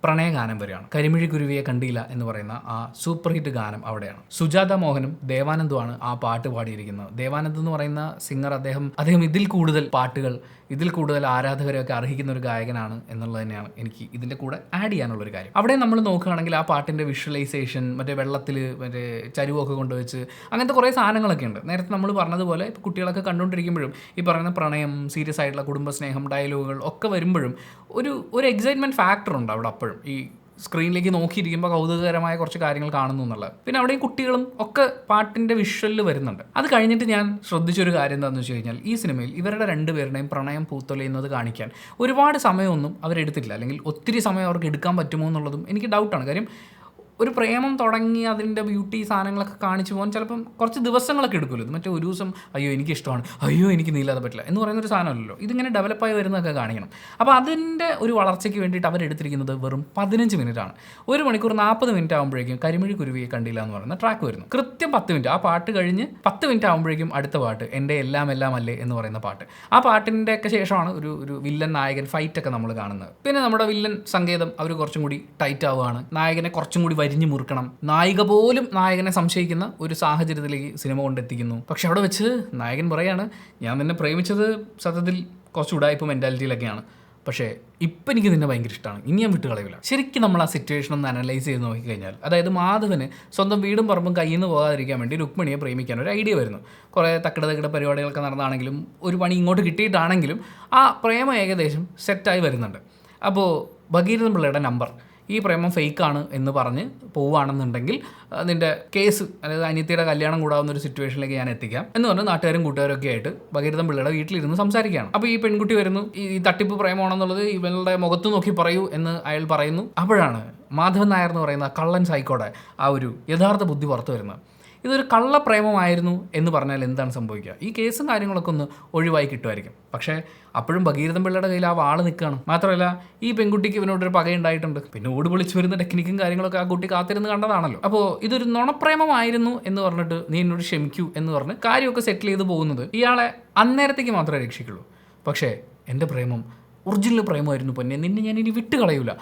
പ്രണയഗാനം വരികയാണ്. കരിമിഴി കുരുവിയെ കണ്ടില്ല എന്ന് പറയുന്ന ആ സൂപ്പർ ഹിറ്റ് ഗാനം അവിടെയാണ്. സുജാത മോഹനും ദേവാനന്ദുമാണ് ആ പാട്ട് പാടിയിരിക്കുന്നത്. ദേവാനന്ദ് എന്ന് പറയുന്ന സിംഗർ, അദ്ദേഹം ഇതിൽ കൂടുതൽ പാട്ടുകൾ, ഇതിൽ കൂടുതൽ ആരാധകരെയൊക്കെ അർഹിക്കുന്ന ഒരു ഗായകനാണ് എന്നുള്ളത് തന്നെയാണ് എനിക്ക് ഇതിൻ്റെ കൂടെ ആഡ് ചെയ്യാനുള്ളൊരു കാര്യം. അവിടെ നമ്മൾ നോക്കുകയാണെങ്കിൽ ആ പാട്ടിൻ്റെ വിഷ്വലൈസേഷൻ, മറ്റേ വെള്ളത്തിൽ മറ്റേ ചരുവൊക്കെ കൊണ്ടുവച്ച് അങ്ങനത്തെ കുറേ സാധനങ്ങളൊക്കെ ഉണ്ട്. നേരത്തെ നമ്മൾ പറഞ്ഞതുപോലെ ഇപ്പോൾ കുട്ടികളൊക്കെ കണ്ടുകൊണ്ടിരിക്കുമ്പോഴും ഈ പറയുന്ന പ്രണയം, സീരിയസ് ആയിട്ടുള്ള കുടുംബസ്നേഹം, ഡയലോഗുകൾ ഒക്കെ വരുമ്പോഴും ഒരു എക്സൈറ്റ്മെൻറ്റ് ഫാക്ടർ ഉണ്ട് അവിടെ. അപ്പോഴും ഈ സ്ക്രീനിലേക്ക് നോക്കിയിരിക്കുമ്പോൾ കൗതുകകരമായ കുറച്ച് കാര്യങ്ങൾ കാണുന്നു എന്നുള്ളത്. പിന്നെ അവിടെയും കുട്ടികളും ഒക്കെ പാട്ടിൻ്റെ വിഷ്വലിൽ വരുന്നുണ്ട്. അത് കഴിഞ്ഞിട്ട് ഞാൻ ശ്രദ്ധിച്ചൊരു കാര്യം എന്താണെന്ന് വെച്ച് കഴിഞ്ഞാൽ, ഈ സിനിമയിൽ ഇവരുടെ രണ്ടുപേരുടെയും പ്രണയം പൂത്തൊലയുന്നത് കാണിക്കാൻ ഒരുപാട് സമയമൊന്നും അവരെടുത്തിട്ടില്ല. അല്ലെങ്കിൽ ഒത്തിരി സമയം അവർക്ക് എടുക്കാൻ പറ്റുമോ എന്നുള്ളതും എനിക്ക് ഡൗട്ടാണ്. കാര്യം ഒരു പ്രേമം തുടങ്ങി അതിൻ്റെ ബ്യൂട്ടി സാധനങ്ങളൊക്കെ കാണിച്ചു പോകാൻ ചിലപ്പം കുറച്ച് ദിവസങ്ങളൊക്കെ എടുക്കുമല്ലോ. ഇത് മറ്റേ ഒരു ദിവസം അയ്യോ എനിക്കിഷ്ടമാണ്, അയ്യോ എനിക്ക് നീല്ലാതെ പറ്റില്ല എന്ന് പറയുന്നൊരു സാധനമല്ലല്ലോ. ഇതിങ്ങനെ ഡെവലപ്പായി വരുന്നതൊക്കെ കാണിക്കണം. അപ്പോൾ അതിൻ്റെ ഒരു വളർച്ചയ്ക്ക് വേണ്ടിയിട്ട് അവരെടുത്തിരിക്കുന്നത് വെറും 15 മിനിറ്റാണ്. 1 മണിക്കൂർ 40 മിനിറ്റ് ആകുമ്പോഴേക്കും കരിമിഴി കുരുവിയെ കണ്ടില്ല എന്ന് പറയുന്ന ട്രാക്ക് വരുന്നു. കൃത്യം 10 മിനിറ്റ്. ആ പാട്ട് കഴിഞ്ഞ് 10 മിനിറ്റ് ആകുമ്പോഴേക്കും അടുത്ത പാട്ട്, എൻ്റെ എല്ലാം എല്ലാം അല്ലേ എന്ന് പറയുന്ന പാട്ട്. ആ പാട്ടിൻ്റെ ഒക്കെ ശേഷമാണ് ഒരു വില്ലൻ നായകൻ ഫൈറ്റൊക്കെ നമ്മൾ കാണുന്നത്. പിന്നെ നമ്മുടെ വില്ലൻ സങ്കേതം അവർ കുറച്ചും കൂടി ടൈറ്റ് ആവുകയാണ്. നായകനെ കുറച്ചും കൂടി വരിഞ്ഞു മുറുക്കണം. നായിക പോലും നായകനെ സംശയിക്കുന്ന ഒരു സാഹചര്യത്തിലേക്ക് സിനിമ കൊണ്ടെത്തിക്കുന്നു. പക്ഷെ അവിടെ വെച്ച് നായകൻ പറയാണ്, ഞാൻ നിന്നെ പ്രേമിച്ചത് സത്യത്തിൽ കുറച്ച് ഉടായ്പ മെൻറ്റാലിറ്റിയിലൊക്കെയാണ്, പക്ഷേ ഇപ്പം എനിക്ക് നിന്നെ ഭയങ്കര ഇഷ്ടമാണ്, ഇനി ഞാൻ വിട്ടുകളയില്ല. ശരിക്കും നമ്മൾ ആ സിറ്റുവേഷൻ ഒന്ന് അനലൈസ് ചെയ്ത് നോക്കിക്കഴിഞ്ഞാൽ, അതായത് മാധവന് സ്വന്തം വീടും പറമ്പും കയ്യിൽ നിന്ന് പോകാതിരിക്കാൻ വേണ്ടി രുക്മിണിയെ പ്രേമിക്കാൻ ഒരു ഐഡിയ വരുന്നു. കുറേ തക്കിട പരിപാടികളൊക്കെ നടന്നാണെങ്കിലും ഒരു പണി ഇങ്ങോട്ട് കിട്ടിയിട്ടാണെങ്കിലും ആ പ്രേമം ഏകദേശം സെറ്റായി വരുന്നുണ്ട്. അപ്പോൾ ഭഗീരഥൻ പിള്ളയുടെ നമ്പർ, ഈ പ്രേമം ഫേക്കാണ് എന്ന് പറഞ്ഞ് പോവുകയാണെന്നുണ്ടെങ്കിൽ നിൻ്റെ കേസ്, അതായത് അനിയത്തിയുടെ കല്യാണം കൂടാവുന്ന ഒരു സിറ്റുവേഷനിലേക്ക് ഞാൻ എത്തിക്കാം എന്ന് പറഞ്ഞ് നാട്ടുകാരും കൂട്ടുകാരും ഒക്കെ ആയിട്ട് ഭഗീരഥൻ പിള്ളയുടെ വീട്ടിലിരുന്ന് സംസാരിക്കുകയാണ്. അപ്പോൾ ഈ പെൺകുട്ടി വരുന്നു, ഈ തട്ടിപ്പ് പ്രേമമാണെന്നുള്ളത് ഇവളുടെ മുഖത്ത് നോക്കി പറയൂ എന്ന് അയാൾ പറയുന്നു. അപ്പോഴാണ് മാധവൻ നായർ എന്ന് പറയുന്ന കള്ളൻ സൈക്കോടെ ആ ഒരു യഥാർത്ഥ ബുദ്ധി പുറത്തു വരുന്നത്. ഇതൊരു കള്ളപ്രേമമായിരുന്നു എന്ന് പറഞ്ഞാൽ എന്താണ് സംഭവിക്കുക? ഈ കേസും കാര്യങ്ങളൊക്കെ ഒന്ന് ഒഴിവായി കിട്ടുമായിരിക്കും. പക്ഷേ അപ്പോഴും ഭഗീരഥൻ പിള്ളയുടെ കയ്യിൽ ആ വാള് നിൽക്കുകയാണ്. മാത്രമല്ല ഈ പെൺകുട്ടിക്ക് ഇവനോടൊരു പകയുണ്ടായിട്ടുണ്ട്. പിന്നെ ഓടി പൊളിച്ച് വരുന്ന ടെക്നിക്കും കാര്യങ്ങളൊക്കെ ആ കുട്ടി കാത്തിരുന്ന് കണ്ടതാണല്ലോ. അപ്പോൾ ഇതൊരു നുണപ്രേമമായിരുന്നു എന്ന് പറഞ്ഞിട്ട് നീ എന്നോട് ക്ഷമിക്കൂ എന്ന് പറഞ്ഞ് കാര്യമൊക്കെ സെറ്റിൽ ചെയ്ത് പോകുന്നത് ഇയാളെ അന്നേരത്തേക്ക് മാത്രമേ രക്ഷിക്കുള്ളൂ. പക്ഷേ എൻ്റെ പ്രേമം ഒറിജിനൽ പ്രേമമായിരുന്നു പൊന്നെ, നിന്നെ ഞാൻ ഇനി വിട്ടുകളയൂല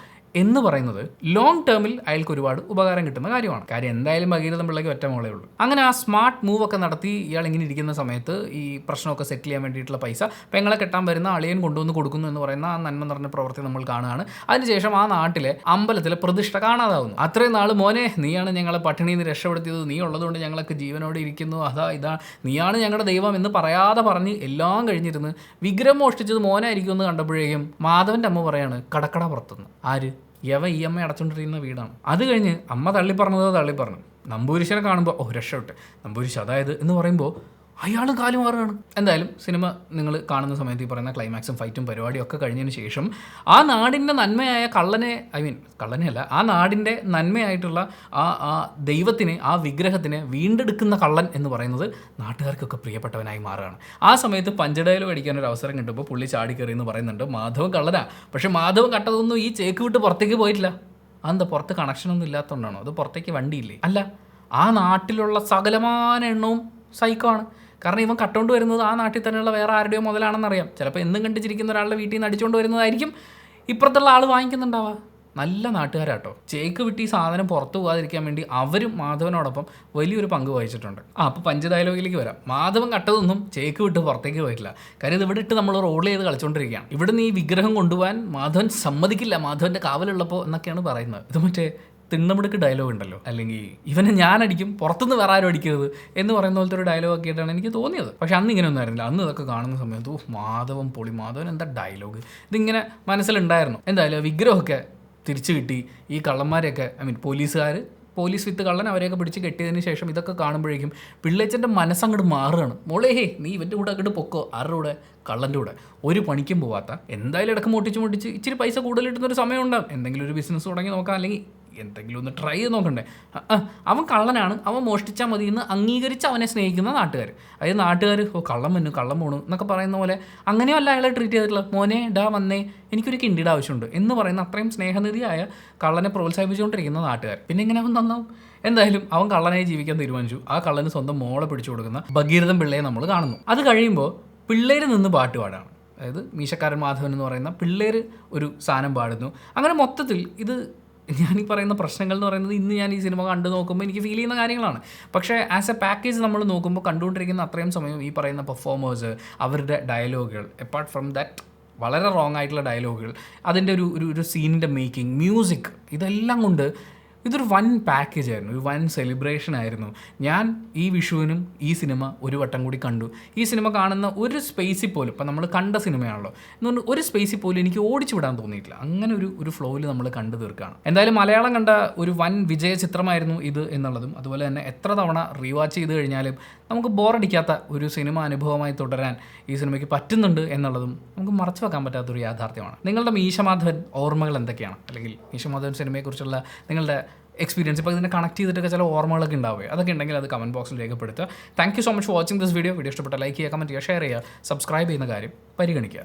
എന്ന് പറയുന്നത് ലോങ് ടേമിൽ അയാൾക്ക് ഒരുപാട് ഉപകാരം കിട്ടുന്ന കാര്യമാണ്. കാര്യം എന്തായാലും ഭഗീരഥൻ പിള്ളയ്ക്ക് ഒറ്റ മോളേ ഉള്ളൂ. അങ്ങനെ ആ സ്മാർട്ട് മൂവ് ഒക്കെ നടത്തി ഇയാൾ ഇങ്ങനെ ഇരിക്കുന്ന സമയത്ത് ഈ പ്രശ്നമൊക്കെ സെറ്റിൽ ചെയ്യാൻ വേണ്ടിയിട്ടുള്ള പൈസ പെങ്ങളെ കെട്ടാൻ വരുന്ന അളിയൻ കൊണ്ടുവന്ന് കൊടുക്കുന്നു എന്ന് പറയുന്ന ആ നന്മ നിറഞ്ഞ പ്രവൃത്തി നമ്മൾ കാണുകയാണ്. അതിനുശേഷം ആ നാട്ടിലെ അമ്പലത്തിലെ പ്രതിഷ്ഠ കാണാതാവുന്നു. അത്രയും നാൾ മോനെ നീയാണ് ഞങ്ങളെ പട്ടിണിയിൽ നിന്ന് രക്ഷപ്പെടുത്തിയത്, നീ ഉള്ളതുകൊണ്ട് ഞങ്ങളൊക്കെ ജീവനോടെ ഇരിക്കുന്നു, ഇതാ നീയാണ് ഞങ്ങളുടെ ദൈവം എന്ന് പറയാതെ പറഞ്ഞ് എല്ലാം കഴിഞ്ഞിരുന്ന് വിഗ്രഹം മോഷ്ടിച്ചത് മോനായിരിക്കും എന്ന് കണ്ടപ്പോഴേക്കും മാധവൻ്റെ അമ്മ പറയാണ് കടക്കട പുറത്തുനിന്ന്. ആര്? EMI അടച്ചുകൊണ്ടിരിക്കുന്ന വീടാണ്. അത് കഴിഞ്ഞ് അമ്മ തള്ളിപ്പറഞ്ഞു. നമ്പൂരിശനെ കാണുമ്പോൾ രക്ഷപ്പെട്ടെ നമ്പൂരിശ് അതായത് എന്ന് പറയുമ്പോൾ അയാൾ കാലം മാറുകയാണ്. എന്തായാലും സിനിമ നിങ്ങൾ കാണുന്ന സമയത്ത് ഈ പറയുന്ന ക്ലൈമാക്സും ഫൈറ്റും പരിപാടിയും ഒക്കെ കഴിഞ്ഞതിന് ശേഷം ആ നാടിൻ്റെ നന്മയായ കള്ളനെയല്ല, ആ നാടിൻ്റെ നന്മയായിട്ടുള്ള ആ ദൈവത്തിനെ, ആ വിഗ്രഹത്തിനെ വീണ്ടെടുക്കുന്ന കള്ളൻ എന്ന് പറയുന്നത് നാട്ടുകാർക്കൊക്കെ പ്രിയപ്പെട്ടവനായി മാറുകയാണ്. ആ സമയത്ത് പഞ്ചഡയലോഗ് അടിക്കാനൊരു അവസരം കിട്ടുമ്പോൾ പുള്ളി ചാടിക്കയറി എന്ന് പറയുന്നുണ്ട് മാധവൻ കള്ളനാ. പക്ഷേ മാധവൻ കട്ടതൊന്നും ഈ ചേക്ക് വിട്ട് പുറത്തേക്ക് പോയിട്ടില്ല. അതെന്താ, പുറത്ത് കണക്ഷനൊന്നും ഇല്ലാത്തതുകൊണ്ടാണോ? അത് പുറത്തേക്ക് വണ്ടിയില്ലേ? അല്ല, ആ നാട്ടിലുള്ള സകലമാന എണ്ണവും സൈക്കോ ആണ്. കാരണം ഇവൻ കട്ടുകൊണ്ട് വരുന്നത് ആ നാട്ടിൽ തന്നെയുള്ള വേറെ ആരുടെയോ മുതലാണെന്നറിയാം. ചിലപ്പോൾ എന്നും കണ്ടിച്ചിരിക്കുന്ന ഒരാളുടെ വീട്ടിൽ നിന്ന് അടിച്ചുകൊണ്ട് വരുന്നതായിരിക്കും ഇപ്പുറത്തുള്ള ആൾ വാങ്ങിക്കുന്നുണ്ടാവുക. നല്ല നാട്ടുകാരാട്ടോ. ചേക്ക് വിട്ട് ഈ സാധനം പുറത്തു പോകാതിരിക്കാൻ വേണ്ടി അവരും മാധവനോടൊപ്പം വലിയൊരു പങ്ക് വഹിച്ചിട്ടുണ്ട്. അപ്പോൾ പഞ്ച് ഡയലോഗിലേക്ക് വരാം. മാധവൻ കട്ടതൊന്നും ചേക്ക് വിട്ട് പുറത്തേക്ക് പോയിട്ടില്ല. കാര്യം ഇത് ഇവിടെ ഇട്ട് നമ്മൾ റോൾ ചെയ്ത് കളിച്ചുകൊണ്ടിരിക്കുകയാണ്. ഇവിടെ നിന്ന് ഈ വിഗ്രഹം കൊണ്ടുപോകാൻ മാധവൻ സമ്മതിക്കില്ല, മാധവൻ്റെ കാവലുള്ളപ്പോൾ എന്നൊക്കെയാണ് പറയുന്നത്. ഇത് മറ്റേ തിണ്ണമിടുക്ക് ഡയലോഗ് ഉണ്ടല്ലോ, അല്ലെങ്കിൽ ഇവനെ ഞാനടിക്കും പുറത്തുനിന്ന് വേറെ ആരും അടിക്കരുത് എന്ന് പറയുന്ന പോലത്തെ ഒരു ഡയലോഗ് ഒക്കെ ആയിട്ടാണ് എനിക്ക് തോന്നിയത്. പക്ഷെ അന്ന് ഇങ്ങനെയൊന്നും ആയിരുന്നില്ല. അന്ന് ഇതൊക്കെ കാണുന്ന സമയത്ത് മാധവൻ എന്താ ഡയലോഗ്, ഇതിങ്ങനെ മനസ്സിലുണ്ടായിരുന്നു. എന്തായാലും വിഗ്രഹമൊക്കെ തിരിച്ചു കിട്ടി. ഈ കള്ളന്മാരെയൊക്കെ പോലീസ് വിത്ത് കള്ളൻ അവരെയൊക്കെ പിടിച്ച് കെട്ടിയതിന് ശേഷം ഇതൊക്കെ കാണുമ്പോഴേക്കും പിള്ളേച്ചൻ്റെ മനസ്സങ്ങോട്ട് മാറുകയാണ്. മോളെ നീ ഇവൻ്റെ കൂടെ അങ്ങോട്ട് പൊക്കോ, ആരുടെ കൂടെ? കള്ളൻ്റെ കൂടെ. ഒരു പണിക്കും പോവാത്ത, എന്തായാലും ഇടയ്ക്ക് മുട്ടിച്ച് ഇച്ചിരി പൈസ കൂടുതൽ കിട്ടുന്നൊരു സമയം ഉണ്ടാകും. എന്തെങ്കിലും ഒരു ബിസിനസ് തുടങ്ങി നോക്കാം, അല്ലെങ്കിൽ എന്തെങ്കിലും ഒന്ന് ട്രൈ ചെയ്ത് നോക്കണ്ടേ. അവൻ കള്ളനാണ്, അവൻ മോഷ്ടിച്ചാൽ മതി എന്ന് അംഗീകരിച്ച് അവനെ സ്നേഹിക്കുന്ന നാട്ടുകാർ. അതായത് നാട്ടുകാർ കള്ളം പോണു എന്നൊക്കെ പറയുന്ന പോലെ അങ്ങനെയല്ല അയാളെ ട്രീറ്റ് ചെയ്തിട്ടുള്ളത്. മോനെ വന്നേ എനിക്കൊരു കിണ്ടിയുടെ ആവശ്യമുണ്ട് എന്ന് പറയുന്ന അത്രയും സ്നേഹനിധിയായ കള്ളനെ പ്രോത്സാഹിപ്പിച്ചുകൊണ്ടിരിക്കുന്ന നാട്ടുകാർ. പിന്നെ ഇങ്ങനെ അവൻ നന്നാവും. എന്തായാലും അവൻ കള്ളനായി ജീവിക്കാൻ തീരുമാനിച്ചു. ആ കള്ളന് സ്വന്തം മോളെ പിടിച്ചു കൊടുക്കുന്ന ഭഗീരഥൻ പിള്ളയെ നമ്മൾ കാണുന്നു. അത് കഴിയുമ്പോൾ പിള്ളേര് നിന്ന് പാട്ട് പാടാണ്. അതായത് മീശക്കാരൻ മാധവൻ എന്ന് പറയുന്ന പിള്ളേർ ഒരു സാധനം പാടുന്നു. അങ്ങനെ മൊത്തത്തിൽ ഇത് ഞാനീ പറയുന്ന പ്രശ്നങ്ങൾ എന്ന് പറയുന്നത് ഇന്ന് ഞാൻ ഈ സിനിമ കണ്ടു നോക്കുമ്പോൾ എനിക്ക് ഫീൽ ചെയ്യുന്ന കാര്യങ്ങളാണ്. പക്ഷേ ആസ് എ പാക്കേജ് നമ്മൾ നോക്കുമ്പോൾ കണ്ടുകൊണ്ടിരിക്കുന്ന അത്രയും സമയം ഈ പറയുന്ന പെർഫോമേഴ്സ്, അവരുടെ ഡയലോഗുകൾ, അപ്പാർട്ട് ഫ്രം ദാറ്റ് വളരെ റോങ് ആയിട്ടുള്ള ഡയലോഗുകൾ, അതിൻ്റെ ഒരു സീനിൻ്റെ മേക്കിംഗ്, മ്യൂസിക്, ഇതെല്ലാം കൊണ്ട് ഇതൊരു വൻ പാക്കേജ് ആയിരുന്നു, ഒരു വൻ സെലിബ്രേഷൻ ആയിരുന്നു. ഞാൻ ഈ വിഷുവിനും ഈ സിനിമ ഒരു വട്ടം കൂടി കണ്ടു. ഈ സിനിമ കാണുന്ന ഒരു സ്പേസിൽ പോലും, ഇപ്പം നമ്മൾ കണ്ട സിനിമയാണല്ലോ, എന്നുകൊണ്ട് ഒരു സ്പേസിൽ പോലും എനിക്ക് ഓടിച്ചു വിടാൻ തോന്നിയിട്ടില്ല. അങ്ങനെ ഒരു ഫ്ലോയിൽ നമ്മൾ കണ്ടു തീർക്കുകയാണ്. എന്തായാലും മലയാളം കണ്ട ഒരു വൻ വിജയ ചിത്രമായിരുന്നു ഇത് എന്നുള്ളതും, അതുപോലെ തന്നെ എത്ര തവണ റീവാച്ച് ചെയ്ത് കഴിഞ്ഞാലും നമുക്ക് ബോറടിക്കാത്ത ഒരു സിനിമ അനുഭവമായി തുടരാൻ ഈ സിനിമയ്ക്ക് പറ്റുന്നുണ്ട് എന്നുള്ളതും നമുക്ക് മറച്ചു വെക്കാൻ പറ്റാത്തൊരു യാഥാർത്ഥ്യമാണ്. നിങ്ങളുടെ മീശമാധവൻ ഓർമ്മകൾ എന്തൊക്കെയാണ്? അല്ലെങ്കിൽ മീശമാധവൻ സിനിമയെക്കുറിച്ചുള്ള നിങ്ങളുടെ എക്സ്പീരിയൻസ്, ഇപ്പോൾ ഇതിനെ കണക്ട് ചെയ്തിട്ടൊക്കെ ചില ഓർമ്മകളൊക്കെ ഉണ്ടാവുക, അതൊക്കെ ഉണ്ടെങ്കിൽ അത് കമൻറ്റ് ബോക്സിൽ രേഖപ്പെടുത്തുക. Thank you so much for watching this video. Video ഇഷ്ടപ്പെട്ട ലൈക്ക് ചെയ്യുക, കമൻറ്റ് ചെയ്യുക, ഷെയർ ചെയ്യുക, സബ്സ്ക്രൈബ് ചെയ്യുന്ന കാര്യം പരിഗണിക്കുക.